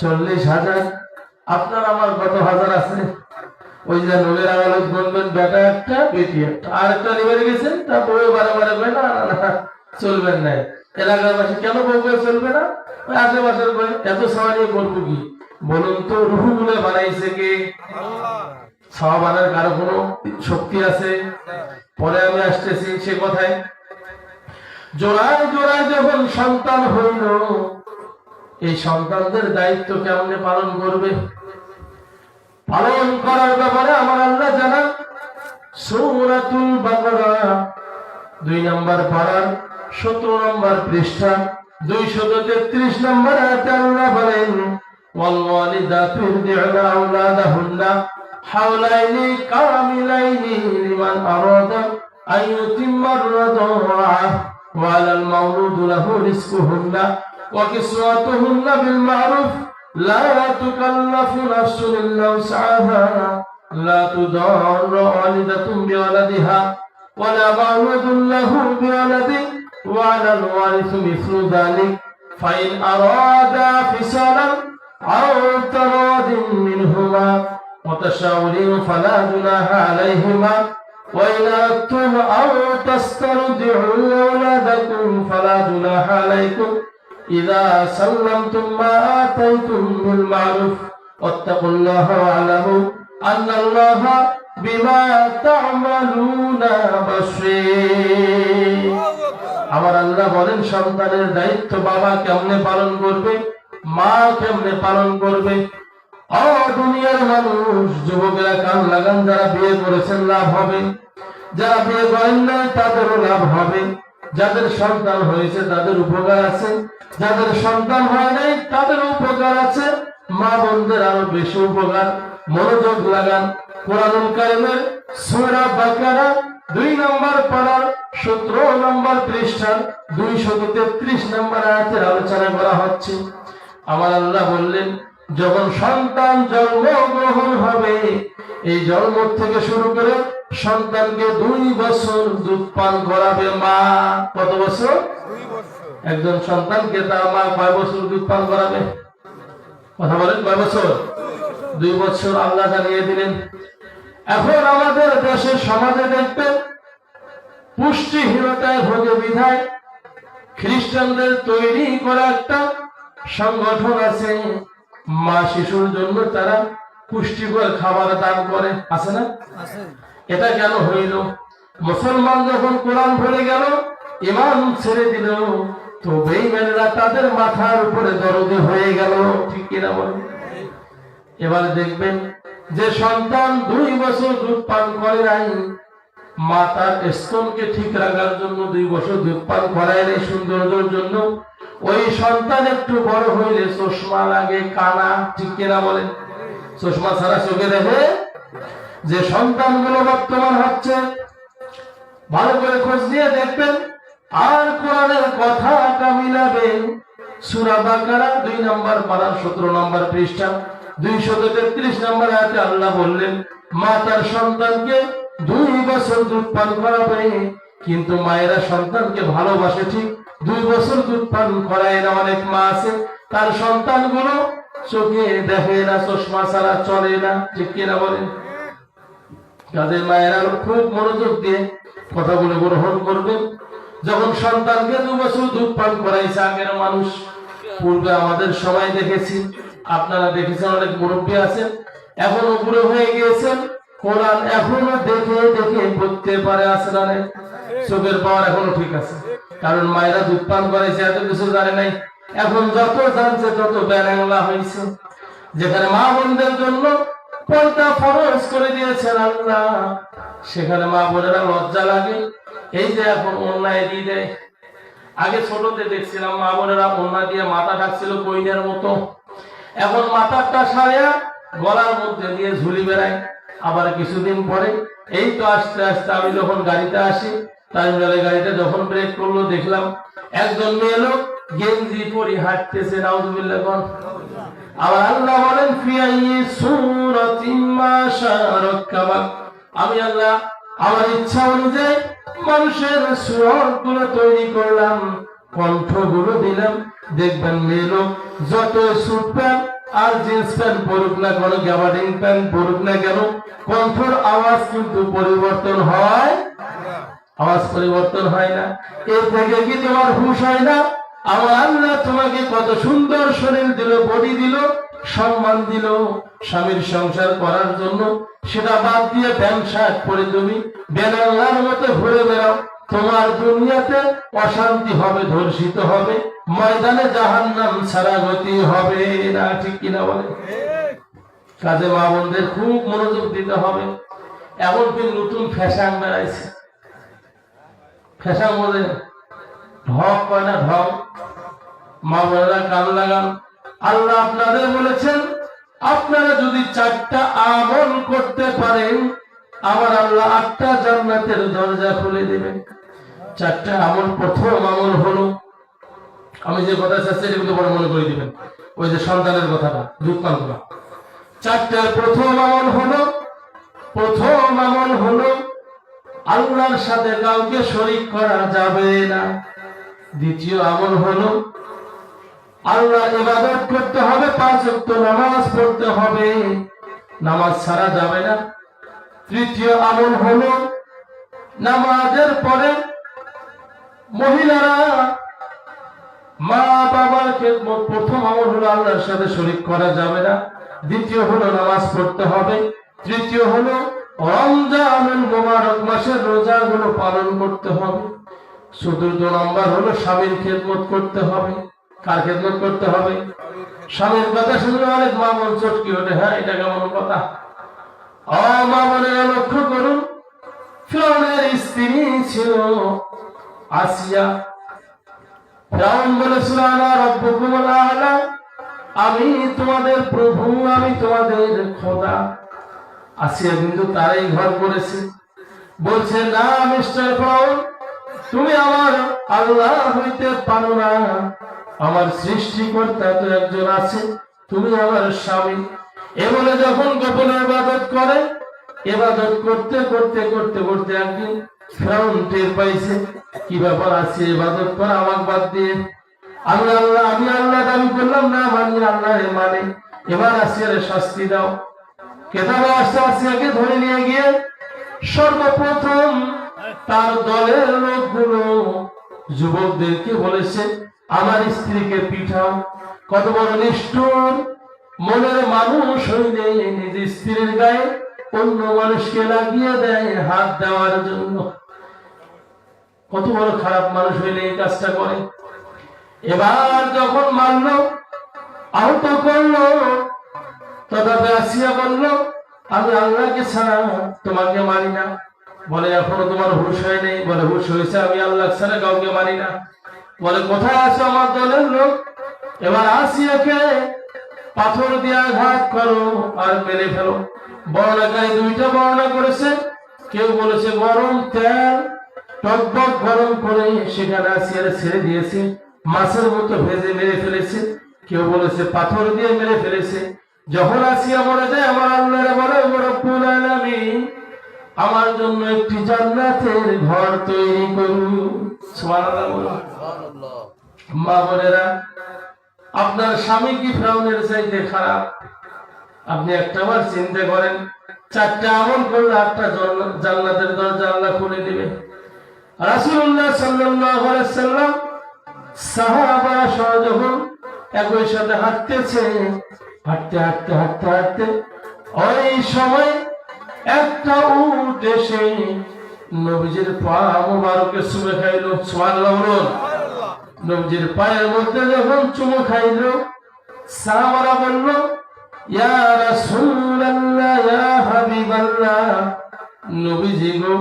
40,000। আপনার আমার কত হাজার আছে? ওই যে নবীর আওলাদ বলবেন বেটা একটা বেটি একটা, আর একটা নিয়ে গেছেন, তা বউ বারে বারে বলে না না না চলবেন না। এলাকার বাসী কেন বউ চলবে না? ওই আশেপাশের বলে এত সময় নিয়ে করবো কি? বলুন তো রুহু গুলো বানাইছে কে? আল্লাহ। ছাওয়া বানার কারো কোনো শক্তি আছে? পরে আমি আসতেছি সে কথায়। জোড়ায় জোড়ায় যখন সন্তান হইল, এই সন্তানদের দায়িত্ব কেমনে পালন করবে? পালন করার ব্যাপারে আমার আল্লাহ জানান সূরাতুল বাকারা 2 নম্বর পারার 17 নম্বর পৃষ্ঠা 233 নম্বর আয়াতে আল্লাহ বলেন, ওয়াল ওয়ালিদাতু ইরদি'না আওলাদাহুন্না হাওলাইনি কামিলাইনি লিমান আরাদা أن يتم الرضاعة وعلى المولود له رزقهن وكسوتهن بالمعروف لا تكلف نفس إلا وسعها لا تضار والدة بولدها ولا مولود له بولده وعلى الوارث مثل ذلك فإن أرادا فصالا أو تراض منهما وتشاور فلا جناح عليهما وإن أردتم أو تسترضعوا أولادكم فلا جناح عليكم إذا سلمتم ما آتيتم بالمعروف واتقوا الله واعلموا أن الله بما تعملون بصير আমার আল্লাহ বলেন সন্তানের দায়িত্ব বাবা কেমনে পালন করবে, মা কেমনে পালন করবে। ও দুনিয়ার মানুষ, যুবকেরা কান লাগান, যারা বিয়ে করেছেন লাভ হবে, যারা বিয়ে করেন না তাদেরও লাভ হবে। যাদের সন্তান হয়েছে তাদের উপকার আছে, যাদের সন্তান হয় নাই তাদের উপকার আছে। মা বোনদের আরো বেশি উপকার। মনোযোগ লাগান। কোরআনুল কারীমের সূরা বাকারা 2 নম্বর পারার 17 নম্বর পৃষ্ঠার 233 নম্বর আয়াতের আলোচনা করা হচ্ছে। আমার আল্লাহ বললেন, যখন সন্তান জন্মগ্রহণ হবে, এই জন্ম থেকে শুরু করে সন্তানকে 2 বছর দুধ পান করাবে মা। কত বছর? 2 বছর। একজন সন্তানকে তার মা কয় বছর দুধ পান করাবে? কথা বলেন, কয় বছর? 2 বছর আল্লাহ জানিয়ে দিলেন। এখন আমাদের দেশের সমাজে দেখবেন পুষ্টিহীনতায় ভোগে বিধায় খ্রিস্টানদের তৈরি করা একটা সংগঠন আছে, মা শিশুর জন্য তারা পুষ্টিকর খাবার দান করে, আছে না? এটা কেন হইল? মুসলমান যখন কোরআন ভুলে গেল, ঈমান ছেড়ে দিল, তো বেঈমানরা তাদের মাথার উপরে দরদে হয়ে গেল। ঠিক কিনা বলেন? এবারে দেখবেন যে সন্তান 2 বছর দুধ পান করে নাই, মা তার স্তনকে ঠিক রাখার জন্য 2 বছর দুধ পান করায় নাই সৌন্দর্যের জন্য, ওই সন্তান একটু বড় হইলে চশমা লাগে, কানা। ঠিক কিনা বলেন? চশমা ছাড়া চোখে দেখে যে সন্তানগুলো বর্তমান হচ্ছে, ভালো করে খোঁজ নিয়ে দেখবেন। আর কোরআনের কথাটা মিলাবেন। সূরা বাকারা 2 নম্বর পারা 17 নম্বর পৃষ্ঠা 233 নম্বর আয়াতে আল্লাহ বললেন, মা তার সন্তানকে 2 বছর দুধ পান করাবে, কিন্তু মায়েরা সন্তানকে ভালোবাসে ঠিক 2 বছর দুধ পান করায় না। অনেক মা আছে তার সন্তানগুলো চোখে দেখে না, চশমা ছাড়া চলে না। ঠিক কিনা বলেন? তাদের মায়েরা খুব মনোযোগ দিয়ে কথাগুলো গ্রহণ করবেন। যখন সন্তানকে 2 বছর দুধ পান করাইছে আগের মানুষ, পূর্বে আমাদের সবাই দেখেছি, আপনারা দেখেছেন, অনেক মুরব্বী আছেন, এখন উপরে হয়ে গিয়েছেন, কোরআন এখনো দেখে দেখে পড়তে পারে, আছে না? চোখের পাওয়ার এখনো ঠিক আছে, কারণ মায়েরা দুধ পান করাইছে, এত কিছু জানে নাই। এখন যত জানছে তত বেড়াংলা হয়েছে। যেখানে মা বোনদের জন্য পর্দা ফরজ করে দিয়েছেন আল্লাহ, সেখানে মা বোনেরা লজ্জা লাগে। এই যে এখন অন্যায় দিয়ে দেয়। আগে ছোটতে দেখছিলাম মা বোনেরা অন্যায় দিয়ে মাথা ঢাকছিল কইনের মতো, এখন মাথাটা সারিয়া গলার মধ্যে দিয়ে ঝুলি বেড়ায়। আবার কিছুদিন পরে এই তো আস্তে আস্তে আমি যখন গাড়িতে আসি, টাইমলাইন গাড়িটা যখন ব্রেক করলো, দেখলাম একজন মেয়ে লোক গেঞ্জি পরে হাঁটতেছে। নাউজুবিল্লাহ কোন। আবার আল্লাহ বলেন, ফি আইয়ি সূরাতিন মা শারাকাবা, আমি আল্লাহ আমার ইচ্ছা অনুযায়ী মানুষের সুরগুলো তৈরি করলাম, কণ্ঠগুলো দিলাম। দেখবেন মেয়ে লোক যত স্যুট প্যান্ট আর জিন্স প্যান্ট পরুক না কেন, গ্যাবার্ডিং প্যান্ট পরুক না কেন, কণ্ঠর আওয়াজ কিন্তু পরিবর্তন হয়? আওয়াজ পরিবর্তন হয় না। এর থেকে কি তোমার হুঁশ হয় না? আমার আল্লাহ তোমাকে কত সুন্দর শরীর দিল, বডি দিল, সম্মান দিল স্বামীর সংসার করার জন্য, সেটা বাদ দিয়ে প্যান্ট শার্ট পরে তুমি বেনাল্লার মতো ঘুরে বেড়াও। তোমার দুনিয়াতে অশান্তি হবে, ধর্ষিত হবে, ময়দানে জাহান্নাম ছাড়া গতি হবে না। ঠিক কিনা বলে? কাজে মা বোনদের খুব মনোযোগ দিতে হবে। এমন কি নতুন ফ্যাশন বেড়াইছে, ফ্যাশন বলে ঢক কয় না, ঢক। মা বোনেরা কান লাগান। আল্লাহ আপনাদের বলেছেন, আপনারা যদি 4টা আমল করতে পারেন আমার আল্লাহ 8টা জান্নাতের দরজা খুলে দিবেন। 4টা আমল। প্রথম আমল হলো, আমি যে কথা চাচ্ছি এটা কিন্তু বড় মনে করে দিবেন, ওই যে সন্তানের কথাটা, দুধ পান করা। 4টার প্রথম আমল হলো আল্লাহর সাথে কাউকে শরীক করা যাবে না। দ্বিতীয় আমল হলো আল্লাহর ইবাদত করতে হবে, 5 ওয়াক্ত নামাজ পড়তে হবে, নামাজ ছাড়া যাবে না। তৃতীয় আমল হলো নামাজের পরে মহিলারা মা বাবার খেদমত। প্রথম আমল হলো আল্লাহর সাথে শরীক করা যাবে না। দ্বিতীয় হলো নামাজ পড়তে হবে। তৃতীয় হলো রমজানুল মুবারক মাসের রোজাগুলো পালন করতে হবে। চতুর্থ নম্বর হলো স্বামীর খেদমত করতে হবে। কার খেদমত করতে হবে? স্বামীর কথা শুনলে অনেক মা বোন চটকি ওঠে, হ্যাঁ এটা কেমন কথা? মা বোনেরা লক্ষ্য করুন, ফিরআউনের স্ত্রী ছিল আসিয়া। ফিরআউন বলেছিল আনা রাব্বুকুমুল আ'লা, আমি তোমাদের প্রভু, আমি তোমাদের খোদা। আসিয়া কিন্তু তারাই ঘর করেছে। বলছে না মিস্টার ফিরআউন, তুমি আমার আল্লাহ হইতে পারো না, আমার সৃষ্টিকর্তা তো একজন আছে, তুমি আমার স্বামী। এ বলে যখন গোপনে ইবাদত করে, ইবাদত করতে করতে করতে করতে একদিন ফিরআউন টের পাইছে, কি ব্যাপার আছে ইবাদত করা আমাকে বাদ দিয়ে, আল্লাহ আল্লাহ আমি আল্লাহ দাবি করলাম, না মানি আল্লাহ মানে, এবার আসিয়ার শাস্তি দাও। কেতাবে আসতে আসিয়াকে ধরে নিয়ে গিয়ে সর্বপ্রথম তার দলের লোকগুলো যুবকদেরকে বলেছে আমার স্ত্রীকে পিঠাও। কত বড় নিষ্ঠুর মনের মানুষ হইলে নিজ স্ত্রীর গায়ে অন্য মানুষকে লাগিয়ে দেয় হাত দেওয়ার জন্য। কত বড় খারাপ মানুষ হইলে এই কাজটা করে। এবার যখন মানল, আহত করলো, তথাপি আসিয়া বলল আমি আল্লাহকে ছাড়া তোমাকে মানি না। বলে এখনো তোমার হুঁশ হয় নেই? বলে হুঁশ হয়েছে, আমি আল্লাহ ছাড়া কাউকে মানি না। বলে কোথায় আছে আমার দলের লোক? এবার আসিয়াকে পাথর দিয়ে আঘাত করো আর মেরে ফেলো। বর্ণাকারী 2টা বর্ণনা করেছে। কেউ বলেছে গরম তেল টকবক গরম করে সেখানে আসিয়ারে ছেড়ে দিয়েছে, মাছের মতো ভেজে মেরে ফেলেছে। কেউ বলেছে পাথর দিয়ে মেরে ফেলেছে। যখন আসিয়া মরে যায়, আমার আল্লাহরে বলে রব্বুল আলামিন আমার জন্য একটি জান্নাতের ঘর তৈরি করুন। সুবহানাল্লাহ বলুন। মা বোনেরা, আপনার স্বামী কি ফিরআউনের চাইতে খারাপ? আপনি একটাবার চিন্তা করেন, 4টা আমল করলে 8টা জান্নাতের দরজা আল্লাহ খুলে দিবে। রাসূলুল্লাহ সাল্লাল্লাহু আলাইহি ওয়াসাল্লাম সাহাবারা সহ যখন একই সাথে হাঁটতেছে, হাঁটতে হাঁটতে হাঁটতে হাঁটতে ওই সময় একটা উট এসে নবীজির পা মোবারকে চুমে খাইল। সুবহানাল্লাহ বলুন। নবীজির পায়ের মধ্যে যখন চুমু খাইল, সাহাবারা বলল ইয়া রাসূলুল্লাহ, ইয়া হাবিবাল্লাহ, নবীজি গো,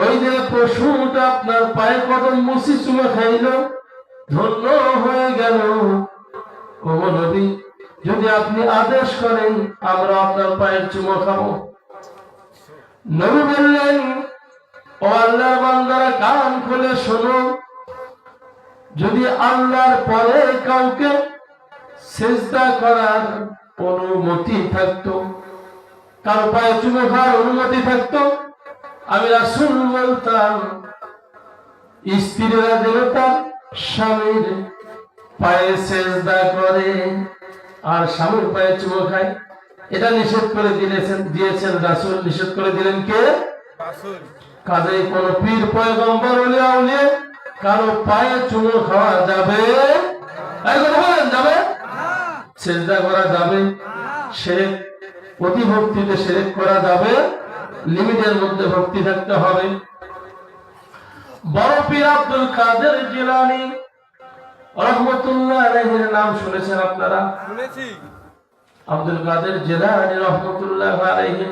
ওই যে পশুটা আপনার পায়ে কদম মুছি চুমে খাইল, ধন্য হয়ে গেল। ও নবী, যদি আপনি আদেশ করেন আমরা আপনার পায়ের চুমো খাবো। নবী বললেন ও আল্লাহর বান্দারা, কান খুলে শোনো, যদি আল্লাহর পরে কাউকে সিজদা করার অনুমতি থাকতো, কারো পায়ে চুমো খাওয়ার অনুমতি থাকতো, আমি রাসূল বলতাম স্ত্রীরা যেন তার স্বামীর পায়ে সিজদা করে আর স্বামীর পায়ে চুমো খায়। এটা নিষেধ করে দিয়েছেন রাসূল। নিষেধ করে দিলেন কে? রাসূল। কাজেই কোন পীর পয়গম্বর ওলিয়া উলিয়া কারো পায়ে চুমো খাওয়া যাবে? যাবে? সিজদা করা যাবে? শিরক, অতি ভক্তিতে শিরক করা যাবে? লিমিটের মধ্যে ভক্তি থাকতে হবে। বড় পীর আব্দুল কাদের জিলানী রাহমাতুল্লাহ আলাইহির নাম শুনেছেন আপনারা? শুনেছি। আব্দুল কাদের জিলানী রাহমাতুল্লাহ আলাইহি,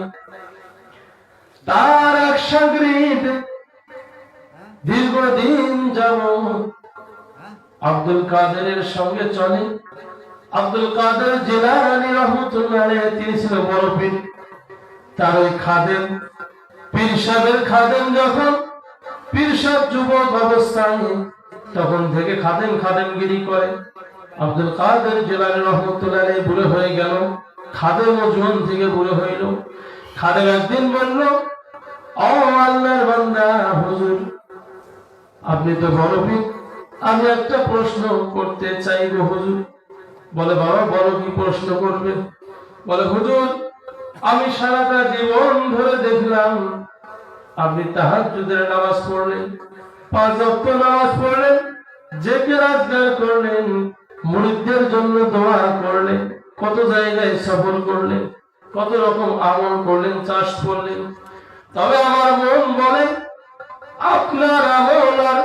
তার এক শাগরিদ দীর্ঘদিন যাবত আব্দুল কাদেরের সঙ্গে চলে। আব্দুল কাদের জিলানী রাহমাতুল্লাহ আলাইহি তিনি ছিলেন বড় পীর। তার ওই খাদেম পীর সাহেবের খাদেম যখন পীর সাহেব যুবক অবস্থায় তখন থেকে খাদেমগিরি করে। আব্দুল কাদের জিলানী রহমতুল্লাহ আলাইহি বুড়ো হয়ে গেল, খাদেম ও জীবন থেকে বুড়ো হইল। খাদেম একদিন বলল, ও আল্লাহর বান্দা হুজুর, আপনি তো বড় পীর, আমি একটা প্রশ্ন করতে চাইব হুজুর। বলে, বাবা বড়, কি প্রশ্ন করবে? বলে, হুজুর, আমি সারাটা জীবন ধরে দেখলাম আপনি তাহাজ্জুদের নামাজ পড়লেন, 5 ওয়াক্ত নামাজ পড়লেন, জিকির আজকার করলেন, মুরিদদের জন্য দোয়া করলেন, কত জায়গায় সফর করলেন, কত রকম আমল করলেন, চাষ করলেন। তবে আমার মন বলে আপনার আমল আর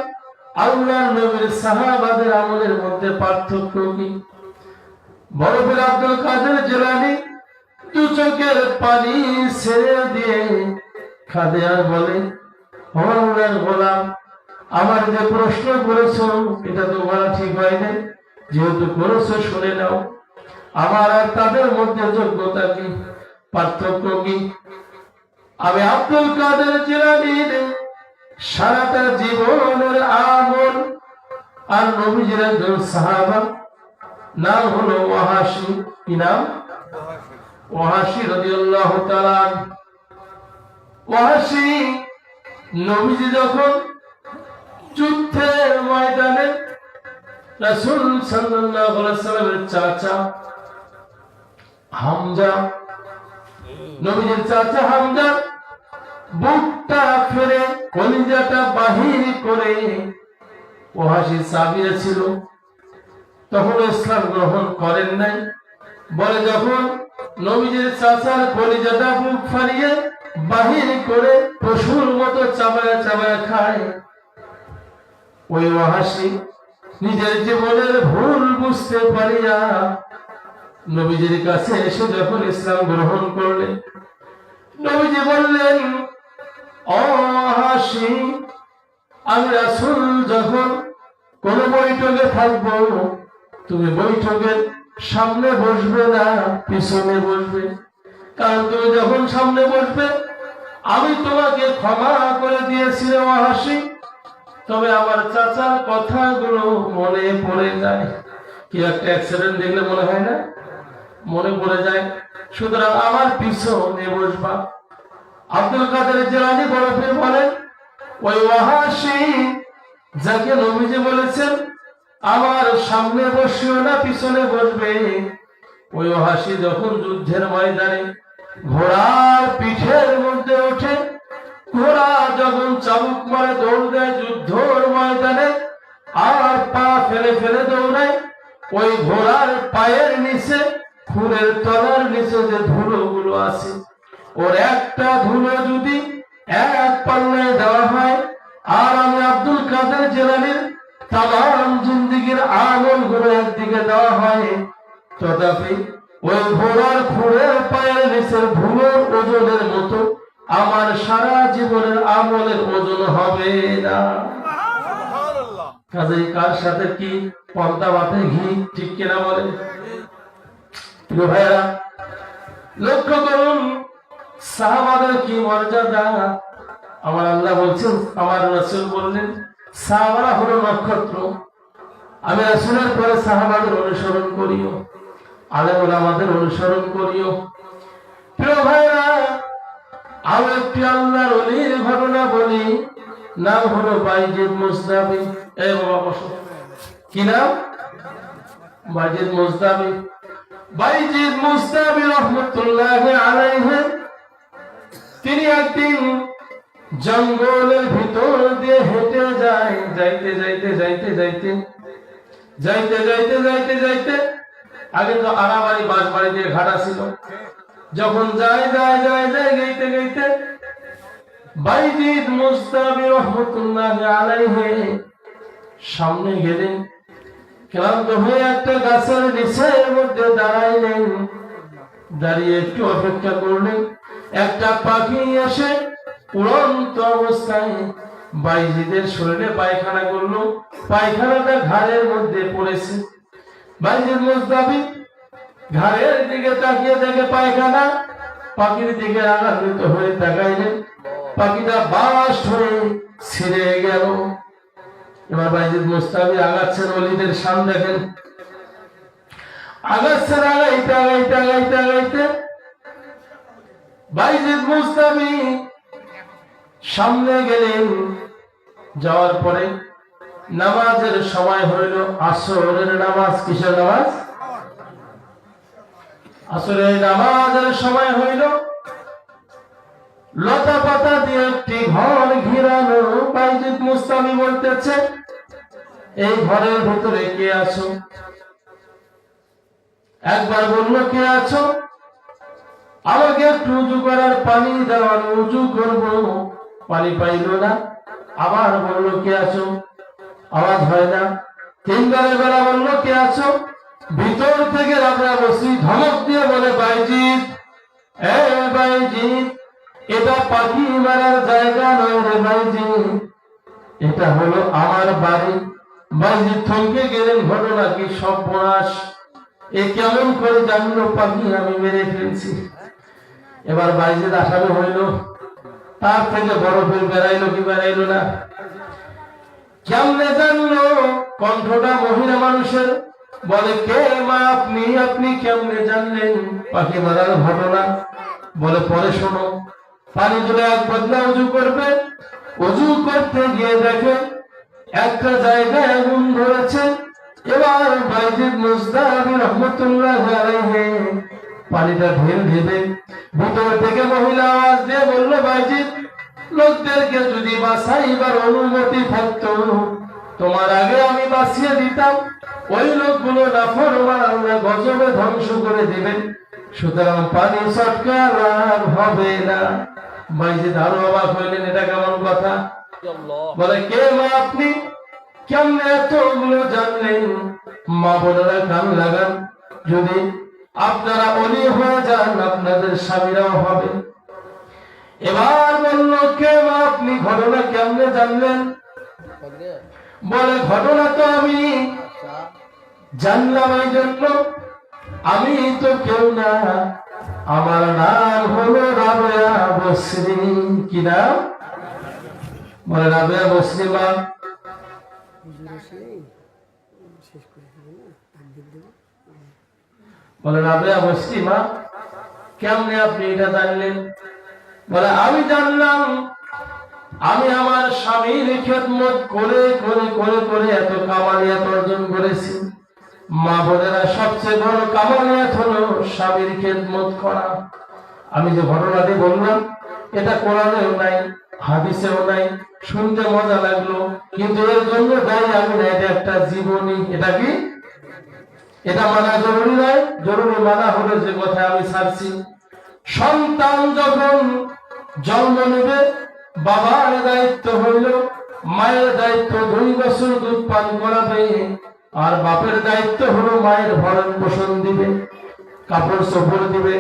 আল্লাহর নবীর সাহাবাদের আমলের মধ্যে পার্থক্য কি? বড় পীর আব্দুল কাদের জিলানী দু চোখের পানি ছেড়ে দিয়ে কাঁদে আর বলে, ও আল্লাহর গোলাম, আমার যে প্রশ্ন করেছো এটা তো বলা ঠিক হয় না, যেহেতু করেছো শুনে নাও। আমার আর তাদের মধ্যে যোগ্যতা কি, পার্থক্য কি? আমি আব্দুল কাদের জিলানীর সারাটা জীবনের আমল আর নবীজির একজন সাহাবা, নাম হলো ওয়াহাশী। কি নাম? ওয়াহাশী রাদিয়াল্লাহু তাআলা। ওয়াহাশী নবীজি যখন যুদ্ধের ময়দানে রাসূল সাল্লাল্লাহু আলাইহি ওয়াসাল্লামের চাচা হামজা, নবীজির চাচা হামজা বুকটা ফেরে কলিজাটা বাহির করে ওয়াহাশী সাবিয়ে ছিল, তখন ইসলাম গ্রহণ করেন নাই। বলে, যখন নবীজির চাচার কলিজাটা বুক ফাড়িয়ে বাহির করে পশুর মতো চাবায়া চাবায়া খায়, ওই ওয়াহাশী নিজের জীবনের ভুল বুঝতে পারিয়া নবীজির কাছে এসে যখন ইসলাম গ্রহণ করলেন, নবীজি বললেন, ও ওয়াহাশী, আমি রাসূল যখন কোন বৈঠকে থাকবো, তুমি বৈঠকের সামনে বসবে না, পিছনে বসবে। কারণ তুমি যখন সামনে বসবে আমি তোমাকে ক্ষমা করে দিয়েছি রে ওয়াহাশী, তবে আমার চাচার কথাগুলো মনে পড়ে যায়। কি একটা অ্যাক্সিডেন্ট দেখলে মনে হয় না, মনে পড়ে যায়, সুতরাং আমার পিছনে বসবা। আব্দুল কাদের জিলানী বড় পীর বলেন, ওই ওয়াহাশী যাকে নবীজি বলেছেন আমার সামনে বসিও না, পিছনে বসবে, ওই ওয়াহাশী যখন যুদ্ধের ময়দানে ঘোড়ার পিঠের মধ্যে ওঠে, ঘোড়া যখন চাবুক মারে দৌড় দেয় যুদ্ধের ময়দানে, আর পা ফেলে ফেলে দৌড়ায়, ওই ঘোড়ার পায়ের নিচে খুরের তলার নিচে যে ধুলোগুলো আছে, ওর একটা ধুলো যদি এক পাল্লায় দেওয়া হয়, আর আমি আব্দুল কাদের জিলানীর তামাম জিন্দেগীর আমল গুলো একদিকে দেওয়া হয়, তথাপি ওই ঘোড়ার খুরের পায়ের নিচের ধুলোর ওজনের মতো আমার সারা জীবনের আমলের ওজন হবে না। কাজেই কার সাথে কি পর্দা মাথায় ঘি, ঠিক কিনা বলে? প্রিয় ভাইরা, লক্ষ্য করুন সাহাবাদের কি মর্যাদা। আমার আল্লাহ বলছেন, আমার রাসূল বললেন, সাহাবারা হলো নক্ষত্র, আমি রাসূলের পরে সাহাবাদের অনুসরণ করিও, আলেম ওলামাদের অনুসরণ করিও। প্রিয় ভাইরা, আরো একটি আল্লাহর ওলির ঘটনা বলি, নাম হলো বাইজিদ মুস্তাবি। এই বাবা বসো। কি নাম? বাইজিদ মুস্তাবি। বাইজিদ মুস্তাবি রহমতুল্লাহি আলাইহি, তিনি একদিন জঙ্গলের ভিতর দিয়ে হেঁটে যাইতে আগে তো আড়াবাড়ি বাঁশবাড়ি দিয়ে ঘাটা ছিল, যখন গাইতে বাইজিদ মুস্তাবি রহমতুল্লাহি আলাইহি সামনে গেলেন, ক্লান্ত হয়ে একটা গাছের নিচের মধ্যে দাঁড়াইলেন। দাঁড়িয়ে একটু অপেক্ষা করলেন, একটা পাখি এসে উড়ন্ত অবস্থায় বাইজিদের শরীরে পায়খানা করলো, পায়খানাটা ঘাড়ের মধ্যে পড়েছে। বাইজিদ মুস্তাবি ঘাড়ের দিকে তাকিয়ে দেখে পায়খানা, পাখির দিকে আঘাত হয়ে তাকাইলেন। পাখিটা বাস হয়ে ছিঁড়ে গেল। এবার বাইজিদ মুস্তাবি আগাচ্ছেন, ওলিদের শান দেখেন, আগাচ্ছেন, আগাইতে আগাইতে আগাইতে আগাইতে বাইজিদ মুস্তাবি সামনে গেলেন। যাওয়ার পরে নামাজের সময় হইল, আসরের নামাজ। কিসের নামাজ? আসরের নামাজের সময় হইল। লতা পাতা দিয়ে একটি ঘর ঘিরানো। বাইজিদ মুস্তাবি বলতেছে, এই ঘরের ভিতরে কে আছো? একবার বললো, কে আছো? আমাকে একটু উজু করার পানি দেওয়ার, উজু করবো, পানি পাইল না। আবার বললো, কে আছো? আওয়াজ হয় না। তিনবারের বেলা বললো, কে আছো? ভিতর থেকে রাবরা বসি ধমক দিয়ে বলে, বাইজিদ, বাইজিদ, এটা পাখি মারার জায়গা নয় রে বাইজিদ, এটা হলো আমার বাড়ি। বাইজিদ থমকে গেলেন, ঘটনা কি সর্বনাশ, এ কেমন করে জানলো পাখি আমি মেরে ফেলছি? এবার বাইজিদ আসামি হইল। তার থেকে বরফের বেড়াইলো কি বেড়াইলো না? কেমনে জানলো? কণ্ঠটা মহিলা মানুষের। বলে, কে মা আপনি? আপনি কেমনে জানলেন পাখি মারার ঘটনা? বলে, পরে শোনো। পানি তুলে এক বদলা উজু করবে। উজু করতে গিয়ে দেখে একটা জায়গায় আগুন ধরেছে। এবার বাইজিদ মুস্তাবি রহমতুল্লাহ আলাইহি পানিটা ঢেল দেবে। ভিতর থেকে মহিলা আওয়াজ দিয়ে বলল, বাইজিদ, লোকদেরকে যদি বাঁচাইবার অনুমতি থাকতো তোমার আগে আমি বাঁচিয়ে দিতাম। ওই লোকগুলো নাফরমান, আল্লাহ গজবে ধ্বংস করে দিবেন, সুতরাং পানি চটকা লাভ হবে না। বাইজিদ আরো অবাক হইলেন, এটা কেমন কথা? বলে, কে মা আপনি? কেমনে এতগুলো জানলেন? মা বোনেরা কান লাগান, যদি আপনারা অলি হয়ে যান আপনাদের স্বামীরাও হবে। এবার বলল, কে মা আপনি? ঘটনা কেমনে জানলেন? বলে, ঘটনা তো আমি জানলাম এই জন্য, আমি তো কেউ না, আমার নাম হলো রাবেয়া বসরি। কি নাম? বলে, রাবেয়া বসরি মা। বলে, রাবেয়া বসরি মা, কেমনে আপনি এটা জানলেন? বলে, আমি জানলাম, আমি আমার স্বামীর খেদমত করে করে করে করে এত কামালিয়াত অর্জন করেছি। মা বোনেরা, সবচেয়ে বড় কামালিয়াত হলো স্বামীর খেদমত করা। আমি যে ঘটনাটি বললাম, এটা কোরআনেও নাই, হাদিসেও নাই। শুনতে মজা লাগলো, কিন্তু এর জন্য দায়ী আমি না, এটা একটা জীবনী। এটা কি? এটা মানা জরুরি নয়, জরুরি মানা হলো যে কথা আমি ছাড়ছি। সন্তান যখন জন্ম নেবে, বাবার দায়িত্ব হইল, মায়ের দায়িত্ব 2 বছর দুধ পান করাবে, আর বাপের দায়িত্ব হলো মায়ের ভরণ পোষণ দিবে, কাপড় চোপড় দিবে।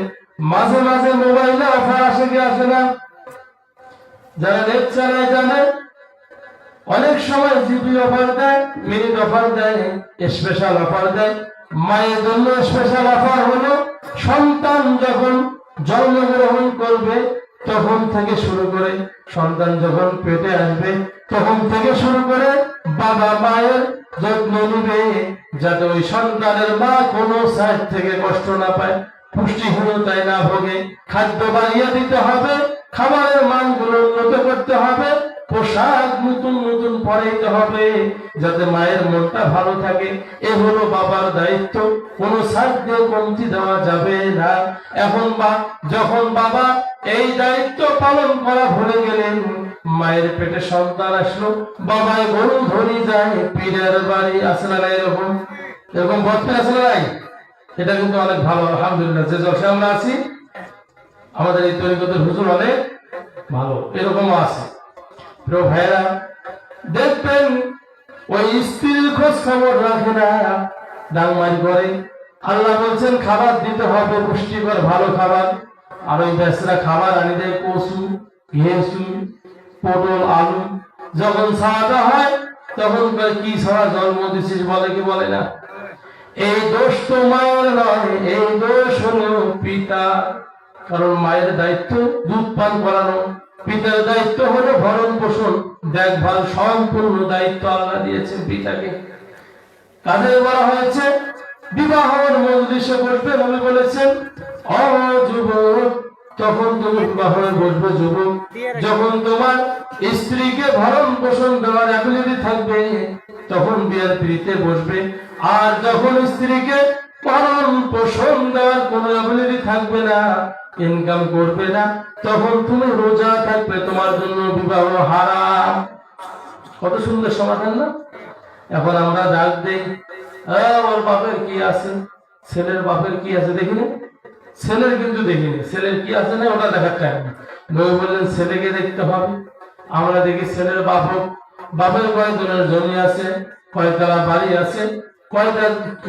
মাঝে মাঝে মোবাইলে অফার আসে কি আসে না? যারা নেট চালায় জানে, অনেক সময় জিবি অফার দেয়, মিনিট অফার দেয়, স্পেশাল অফার দেয়। মায়ের জন্য স্পেশাল অফার হলো, সন্তান যখন জন্মগ্রহণ করবে তখন থেকে শুরু করে, সন্তান যখন পেটে আসবে তখন থেকে শুরু করে বাবা মায়ের যত্ন নিবে, যাতে ওই সন্তানের মা কোনো সাইড থেকে কষ্ট না পায়, পুষ্টিহীনতায় না ভোগে। খাদ্য বাড়িয়ে দিতে হবে, খাবারের মানগুলো উন্নত করতে হবে, পোশাক নতুন নতুন পরাইতে হবে, যাতে মায়ের মনটা ভালো থাকে। এ হলো বাবার দায়িত্ব, কোনো সাইড দিয়ে কমতি দেওয়া যাবে না। এখন যখন বাবা এই দায়িত্ব পালন করা ভুলে গেলেন, মায়ের পেটে সন্তান আসলো, বাবায় গরু ধরি যায় পীরের বাড়ি। আসে না এরকম? এরকম বলতে আসে নাই? এটা কিন্তু অনেক ভালো, আলহামদুলিল্লাহ। যে জলসে আমরা আছি, আমাদের এই তরিকতের হুজুর অনেক ভালো, এরকমও আছে। প্রিয় ভাইরা, দেখবেন ওই স্ত্রীর খোঁজ খবর রাখে না, ডাংমারি করে। আল্লাহ বলছেন খাবার দিতে হবে, পুষ্টিকর ভালো খাবার। আর ওই বেচরা খাবার আনি দেয় কচু, ঘেঁসু, পটল, আলু। যখন ছাওয়াটা হয় তখন কি ছাড়া জন্ম দিছিস বলে কি বলে না? এই দোষ তো মায়ের নয়, এই দোষ হলো পিতা। কারণ মায়ের দায়িত্ব দুধ পান করানো, পিতার দায়িত্ব হলো ভরণ পোষণ, দেখভাল, সম্পূর্ণ দায়িত্ব আল্লাহ দিয়েছেন পিতাকে। কাজে বলা হয়েছে বিবাহের মজলিসে বসবে, নবী বলেছেন ও যুবক, তখন তুমি বিবাহে বসবে যুবক যখন তোমার স্ত্রীকে ভরণ পোষণ দেওয়ার অ্যাবিলিটি থাকবে, তখন বিয়ের পিড়িতে বসবে। আর যখন স্ত্রীকে ভরণ পোষণ দেওয়ার কোনো অ্যাবিলিটি থাকবে না, ইনকাম করবে না, তখন তুমি রোজা থাকবে, তোমার জন্য বিবাহ হারাম। কত সুন্দর সমাধান না? এখন আমরা ডাক দেই, ওর বাপের কি আছে, ছেলের বাপের কি আছে দেখিনি, ছেলের কিন্তু দেখিনি, ছেলের কি আছে না ওটা দেখার টাইম না। নবী বললেন ছেলেকে দেখতে হবে। আমরা দেখি ছেলের বাপের কয়জনের জমি আছে, কয়তলা বাড়ি আছে, কয়টা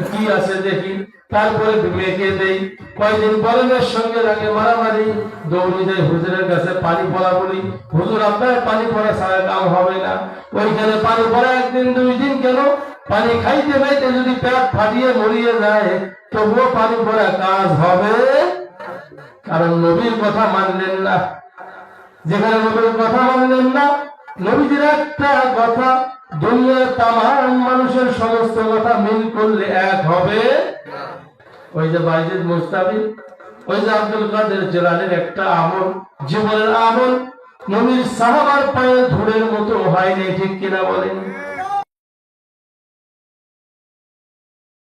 কি আছে দেখি, তারপরে মেয়েকে দেই। কয়দিন পরে মেয়ের সঙ্গে লাগে মারামারি, দৌড়ি যাই হুজুরের কাছে পানি পড়া বলি, হুজুর আপনার পানি পড়া ছাড়া কাম হবে না। ওইখানে পানি পড়া একদিন দুই দিন কেন, পানি খাইতে খাইতে যদি পেট ফাটিয়ে মরিয়ে যায় তবুও পানি পড়া কাজ হবে, কারণ নবীর কথা মানলেন না। যেখানে নবীর কথা মানলেন না, নবীজির একটা কথা দুনিয়ার তামাম মানুষের সমস্ত কথা মিল করলে এক হবে। ওই যে বাইজিদ মুস্তাফি, ওই যে আব্দুল কাদের জিলানীর একটা আমল, জীবনের আমল নবীর সাহাবার পায়ে ধুলের মতো হয়নি, ঠিক কিনা বলেন?